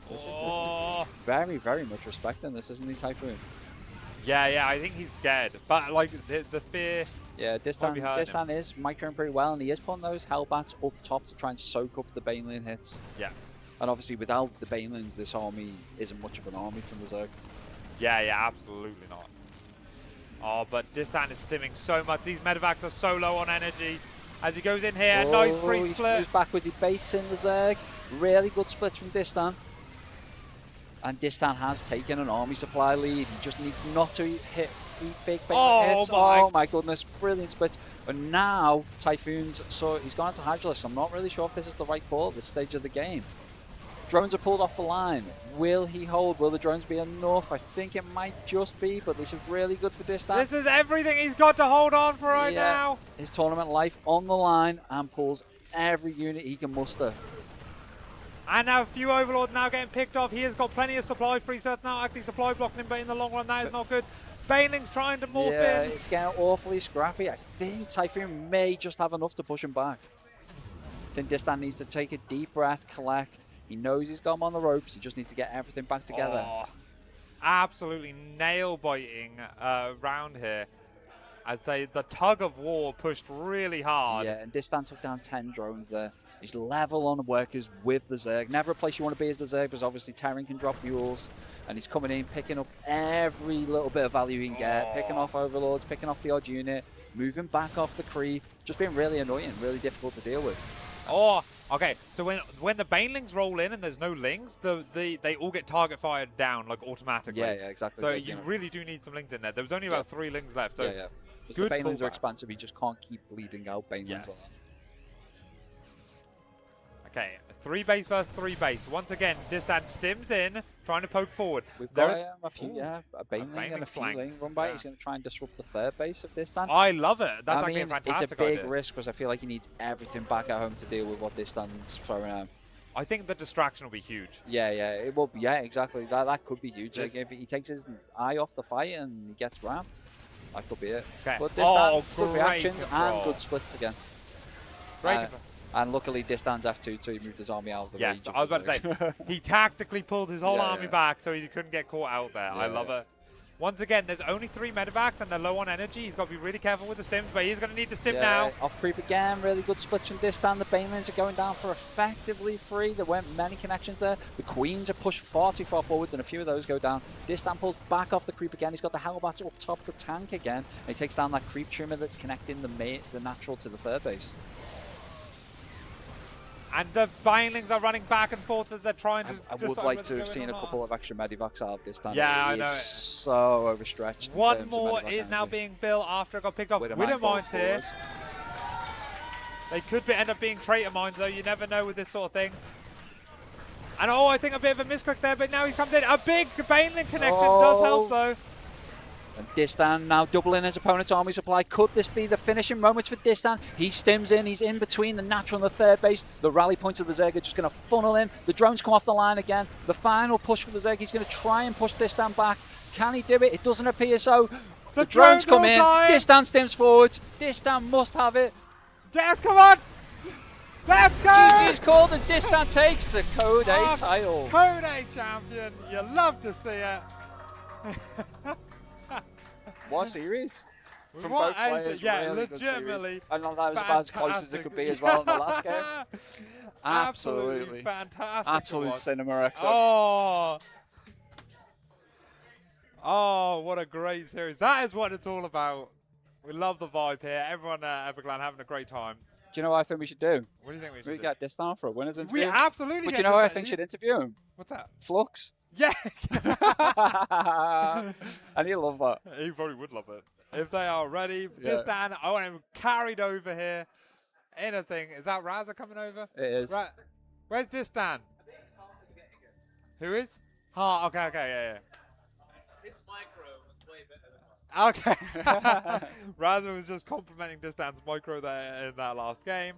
Speaker 2: This is very, very much respecting this, isn't he, Typhoon?
Speaker 1: Yeah, I think he's scared. But, like, the fear...
Speaker 2: Yeah, Distan is microing pretty well, and he is putting those Hellbats up top to try and soak up the Baneling hits.
Speaker 1: Yeah.
Speaker 2: And obviously, without the Banelings, this army isn't much of an army from the Zerg.
Speaker 1: Yeah, absolutely not. Oh, but Distan is stimming so much. These Medivacs are so low on energy. As he goes in here, nice pre-split.
Speaker 2: He moves backwards, he baits in the Zerg. Really good splits from Distan. And Distan has taken an army supply lead. He just needs not to eat big hits. Oh my goodness, brilliant splits. But now Typhoon's, so he's gone into Hydralisk. I'm not really sure if this is the right call at this stage of the game. Drones are pulled off the line. Will he hold? Will the drones be enough? I think it might just be, but this is really good for Distan.
Speaker 1: This is everything he's got to hold on for right now.
Speaker 2: His tournament life on the line and pulls every unit he can muster.
Speaker 1: And now a few Overlords now getting picked off. He has got plenty of supply free sets now. Actually supply blocking him, but in the long run that is not good. Baneling's trying to morph in.
Speaker 2: It's getting awfully scrappy. I think Typhoon may just have enough to push him back. I think Distan needs to take a deep breath, collect. He knows he's got him on the ropes. He just needs to get everything back together.
Speaker 1: Oh, absolutely nail-biting round here. As the tug of war pushed really hard.
Speaker 2: Yeah, and Distan took down 10 drones there. He's level on workers with the Zerg. Never a place you want to be as the Zerg, because obviously Terran can drop mules. And he's coming in, picking up every little bit of value he can get. Picking off Overlords, picking off the odd unit, moving back off the creep. Just being really annoying, really difficult to deal with.
Speaker 1: Oh, okay. So when the Banelings roll in and there's no Lings, they all get target fired down, like, automatically.
Speaker 2: Yeah, exactly.
Speaker 1: So you really do need some Lings in there. There was only about 3 Lings left. So
Speaker 2: yeah. Because the Banelings are expansive, you just can't keep bleeding out Banelings.
Speaker 1: Yes. Okay, 3 base versus 3 base. Once again, Distan stims in, trying to poke forward.
Speaker 2: We've got a few, a Baneling and a few run by. He's going to try and disrupt the third base of Distan.
Speaker 1: I love it. That's actually a fantastic
Speaker 2: It's a big
Speaker 1: idea.
Speaker 2: risk, because I feel like he needs everything back at home to deal with what Distan's throwing out.
Speaker 1: I think the distraction will be huge.
Speaker 2: Yeah, it will. Yeah, exactly. That could be huge. Like if he takes his eye off the fight and he gets wrapped, that could be it.
Speaker 1: Okay.
Speaker 2: But Distan, good reactions
Speaker 1: control.
Speaker 2: and good splits again.
Speaker 1: Great.
Speaker 2: And luckily, Distan's F2, so he moved his army out of the range.
Speaker 1: Yes, I was about to say, he tactically pulled his whole army back so he couldn't get caught out there. I love it. Once again, there's only 3 Medivacs and they're low on energy. He's got to be really careful with the stims, but he's going to need to stim now.
Speaker 2: Off creep again, really good splits from Distan. The Banelings are going down for effectively free. There weren't many connections there. The Queens are pushed far too far forwards, and a few of those go down. Distan pulls back off the creep again. He's got the Hellbats up top to tank again, and he takes down that creep tumor that's connecting the natural to the third base.
Speaker 1: And the Banelings are running back and forth as they're trying to
Speaker 2: I
Speaker 1: decide
Speaker 2: would like
Speaker 1: whether
Speaker 2: to have
Speaker 1: go in
Speaker 2: seen
Speaker 1: or
Speaker 2: a couple of extra medivacs out of this time.
Speaker 1: Yeah, I
Speaker 2: He
Speaker 1: know
Speaker 2: is
Speaker 1: it.
Speaker 2: so overstretched. in
Speaker 1: One
Speaker 2: terms of
Speaker 1: more
Speaker 2: medevac
Speaker 1: is now
Speaker 2: energy.
Speaker 1: being built after it got picked off.
Speaker 2: Widow
Speaker 1: Widow
Speaker 2: mine ball
Speaker 1: mines here.
Speaker 2: forward.
Speaker 1: They could end up being traitor mines, though. You never know with this sort of thing. And oh, I think a bit of a misclick there, but now he comes in. A big Baneling connection does help, though.
Speaker 2: And Distan now doubling his opponent's army supply. Could this be the finishing moments for Distan? He stims in. He's in between the natural and the third base. The rally points of the Zerg are just going to funnel in. The drones come off the line again. The final push for the Zerg. He's going to try and push Distan back. Can he do it? It doesn't appear so. The drones come in. Distan stims forwards. Distan must have it.
Speaker 1: Des, come on! Let's go!
Speaker 2: GG's called and Distan takes the Code 8 title.
Speaker 1: Code 8 champion. You love to see it.
Speaker 2: What a series. From
Speaker 1: What
Speaker 2: both
Speaker 1: a-
Speaker 2: players,
Speaker 1: yeah,
Speaker 2: really good
Speaker 1: legitimately
Speaker 2: series. And that was about as close as it could be as well in the last game.
Speaker 1: Absolutely fantastic.
Speaker 2: Absolute cinema excellent.
Speaker 1: Oh, what a great series. That is what it's all about. We love the vibe here. Everyone at Everglan having a great time.
Speaker 2: Do you know what I think we should do?
Speaker 1: What do you think we should
Speaker 2: We
Speaker 1: do?
Speaker 2: get Distan for a winners interview.
Speaker 1: We absolutely
Speaker 2: But
Speaker 1: get
Speaker 2: do you know who I
Speaker 1: Distan.
Speaker 2: think should interview him?
Speaker 1: What's that?
Speaker 2: Flux.
Speaker 1: Yeah.
Speaker 2: And he'll love that.
Speaker 1: He probably would love it. If they are ready,
Speaker 2: Yeah.
Speaker 1: Distan, I want him carried over here. Anything. Is that Raza coming over?
Speaker 2: It is.
Speaker 1: Where's Distan? Who is? Oh, okay, yeah.
Speaker 3: His micro was way better than mine.
Speaker 1: Okay. Raza was just complimenting Distan's micro there in that last game.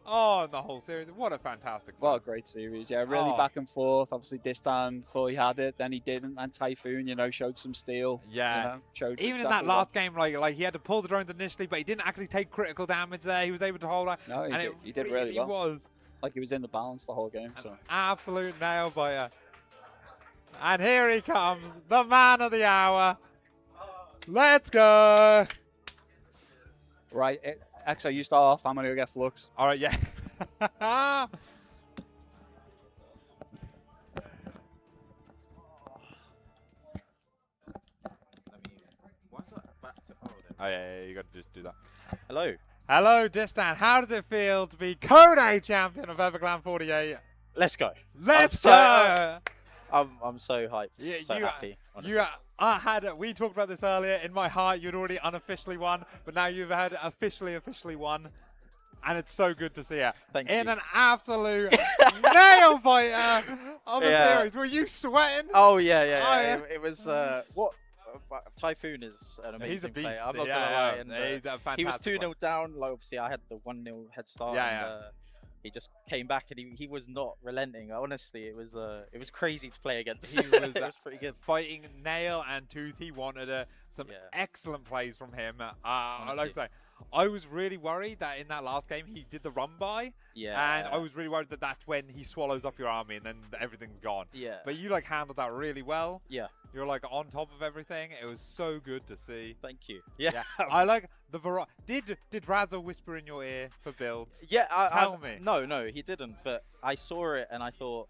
Speaker 1: Oh, and the whole series. What a fantastic
Speaker 2: What a
Speaker 1: series.
Speaker 2: great series. Yeah, really
Speaker 1: Oh.
Speaker 2: back and forth. Obviously, Distan thought he had it, then he didn't. And Typhoon, showed some steel.
Speaker 1: Yeah.
Speaker 2: Showed
Speaker 1: Even in
Speaker 2: exactly
Speaker 1: that last game, like he had to pull the drones initially, but he didn't actually take critical damage there. He was able to hold that.
Speaker 2: No, he
Speaker 1: and
Speaker 2: did-
Speaker 1: it
Speaker 2: he did really well.
Speaker 1: was
Speaker 2: Like he was in the balance the whole game. So
Speaker 1: absolute nail biter. And here he comes, the man of the hour. Let's go.
Speaker 2: right, Exo, you start off. I'm gonna go get Flux.
Speaker 1: All right, yeah. Oh, yeah, you got to just do that.
Speaker 4: Hello.
Speaker 1: Hello, Distan. How does it feel to be Code 8 champion of Everglan 48?
Speaker 4: Let's go.
Speaker 1: Let's
Speaker 4: I'm
Speaker 1: go.
Speaker 4: I'm so hyped.
Speaker 1: Yeah,
Speaker 4: so happy. honestly.
Speaker 1: We talked about this earlier. In my heart, you'd already unofficially won, but now you've had officially won. And it's so good to see it.
Speaker 4: Thank
Speaker 1: in
Speaker 4: you.
Speaker 1: an absolute nail biter of the
Speaker 4: Yeah.
Speaker 1: series. Were you sweating?
Speaker 4: Oh yeah.
Speaker 1: yeah.
Speaker 4: It was what Typhoon is an amazing
Speaker 1: He's a beast.
Speaker 4: player. I'm not
Speaker 1: yeah,
Speaker 4: gonna lie. And,
Speaker 1: he's a fantastic
Speaker 4: he was 2-0
Speaker 1: player.
Speaker 4: down. Like obviously, I had the 1-0 head start.
Speaker 1: Yeah,
Speaker 4: and, he just came back and he was not relenting. Honestly, it was crazy to play against.
Speaker 1: He was,
Speaker 4: it was pretty good.
Speaker 1: Fighting nail and tooth. He wanted some
Speaker 4: Yeah.
Speaker 1: excellent plays from him. I like to say, I was really worried that in that last game he did the run by.
Speaker 4: Yeah.
Speaker 1: And I was really worried that that's when he swallows up your army and then everything's gone.
Speaker 4: Yeah.
Speaker 1: But you handled that really well.
Speaker 4: Yeah.
Speaker 1: You're on top of everything. It was so good to see.
Speaker 4: Thank you. Yeah.
Speaker 1: Yeah. I like the variety. Did Raza whisper in your ear for builds?
Speaker 4: Yeah,
Speaker 1: Tell me.
Speaker 4: No, he didn't. But I saw it and I thought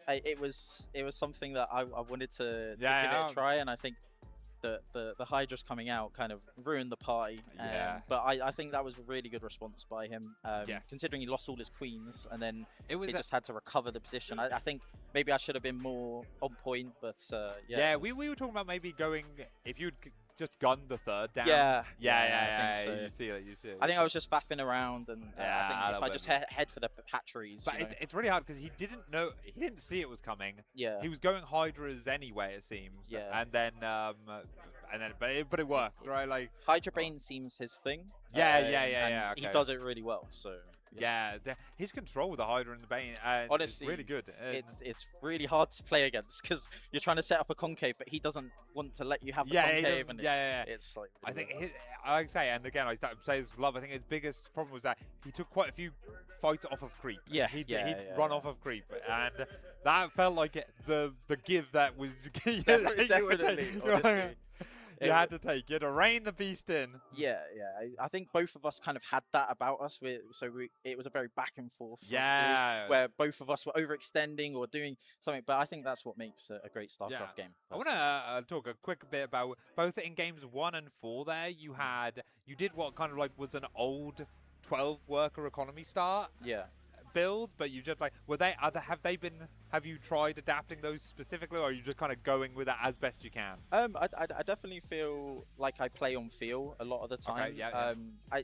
Speaker 4: it was something that I wanted to give it a try. And I think the Hydra's coming out kind of ruined the party.
Speaker 1: Yeah.
Speaker 4: But I think that was a really good response by him.
Speaker 1: Yes.
Speaker 4: Considering he lost all his queens and then
Speaker 1: It was
Speaker 4: he just had to recover the position. I think maybe I should have been more on point. But
Speaker 1: Yeah, we were talking about maybe going if you'd just gunned the third down.
Speaker 4: Yeah.
Speaker 1: Yeah.
Speaker 4: I think
Speaker 1: You
Speaker 4: so.
Speaker 1: see it. You see it.
Speaker 4: I think I was just faffing around, and
Speaker 1: Yeah,
Speaker 4: I think if
Speaker 1: I
Speaker 4: I just head for the hatcheries.
Speaker 1: But it's really hard because he didn't see it was coming.
Speaker 4: yeah.
Speaker 1: He was going Hydras anyway, it seems.
Speaker 4: Yeah.
Speaker 1: But it worked, right? Like
Speaker 4: Hydra Bane seems his thing.
Speaker 1: Yeah,
Speaker 4: and
Speaker 1: yeah,
Speaker 4: He
Speaker 1: okay.
Speaker 4: does it really well. So
Speaker 1: his control with the Hydra and the Bane,
Speaker 4: Honestly,
Speaker 1: is really good.
Speaker 4: it's really hard to play against because you're trying to set up a concave, but he doesn't want to let you have the
Speaker 1: Yeah, he
Speaker 4: concave.
Speaker 1: doesn't-
Speaker 4: And
Speaker 1: yeah.
Speaker 4: It's like
Speaker 1: I think like I say, and again, I say this with love. I think his biggest problem was that he took quite a few fights off of creep.
Speaker 4: Yeah,
Speaker 1: he'd
Speaker 4: yeah,
Speaker 1: run
Speaker 4: yeah.
Speaker 1: off of creep, and that felt like the give that was
Speaker 4: Definitely, honestly.
Speaker 1: You had to take. You had to rein the beast in.
Speaker 4: Yeah. I think both of us kind of had that about us. It was a very back and forth. sort of
Speaker 1: Yeah.
Speaker 4: series where both of us were overextending or doing something. But I think that's what makes a great Starcraft game.
Speaker 1: I want to talk a quick bit about both in games 1 and 4 there. You did what kind of was an old 12 worker economy start.
Speaker 4: Yeah.
Speaker 1: build, but you just like have you tried adapting those specifically, or are you just kind of going with that as best you can?
Speaker 4: I definitely feel like I play on feel a lot of the time.
Speaker 1: Okay, yeah.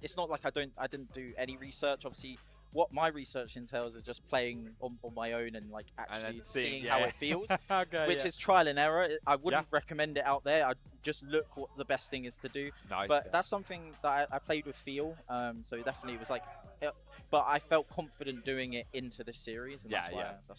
Speaker 4: It's not like I didn't do any research. Obviously, what my research entails is just playing on my own and like actually seeing how it feels,
Speaker 1: okay,
Speaker 4: which is trial and error. I wouldn't recommend it out there. I'd just look what the best thing is to do.
Speaker 1: Nice,
Speaker 4: but that's something that I played with feel. So definitely it was like, but I felt confident doing it into the series, and that's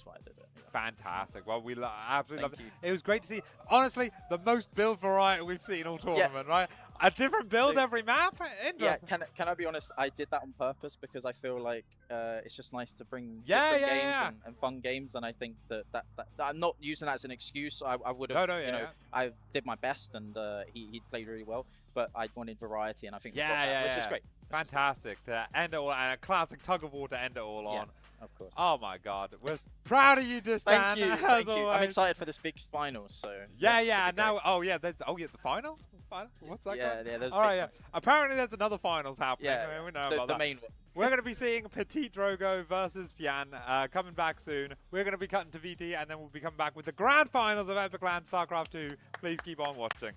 Speaker 4: why I did it. Yeah.
Speaker 1: Fantastic. Well, we absolutely love
Speaker 4: Thank
Speaker 1: it. It was great to see. Honestly, the most build variety we've seen all tournament, right? A different build every map. Interesting.
Speaker 4: Yeah, can I be honest? I did that on purpose because I feel like it's just nice to bring
Speaker 1: different
Speaker 4: games and fun games, and I think that I'm not using that as an excuse. I would have, I did my best, and he played really well, but I wanted variety, and I think we got that, which is great.
Speaker 1: Fantastic to end it all, and a classic tug of war to end it all on.
Speaker 4: Of course.
Speaker 1: Oh my God, we're proud of you, Distan.
Speaker 4: Thank you. Thank you. I'm excited for this big finals. So
Speaker 1: and now the finals. What's that?
Speaker 4: There's
Speaker 1: all right, Apparently, there's another finals happening. I mean, we know about
Speaker 4: the
Speaker 1: that.
Speaker 4: main one.
Speaker 1: We're going to be seeing Petit Drogo versus Fian coming back soon. We're going to be cutting to VT, and then we'll be coming back with the grand finals of Epic Land StarCraft 2. Please keep on watching.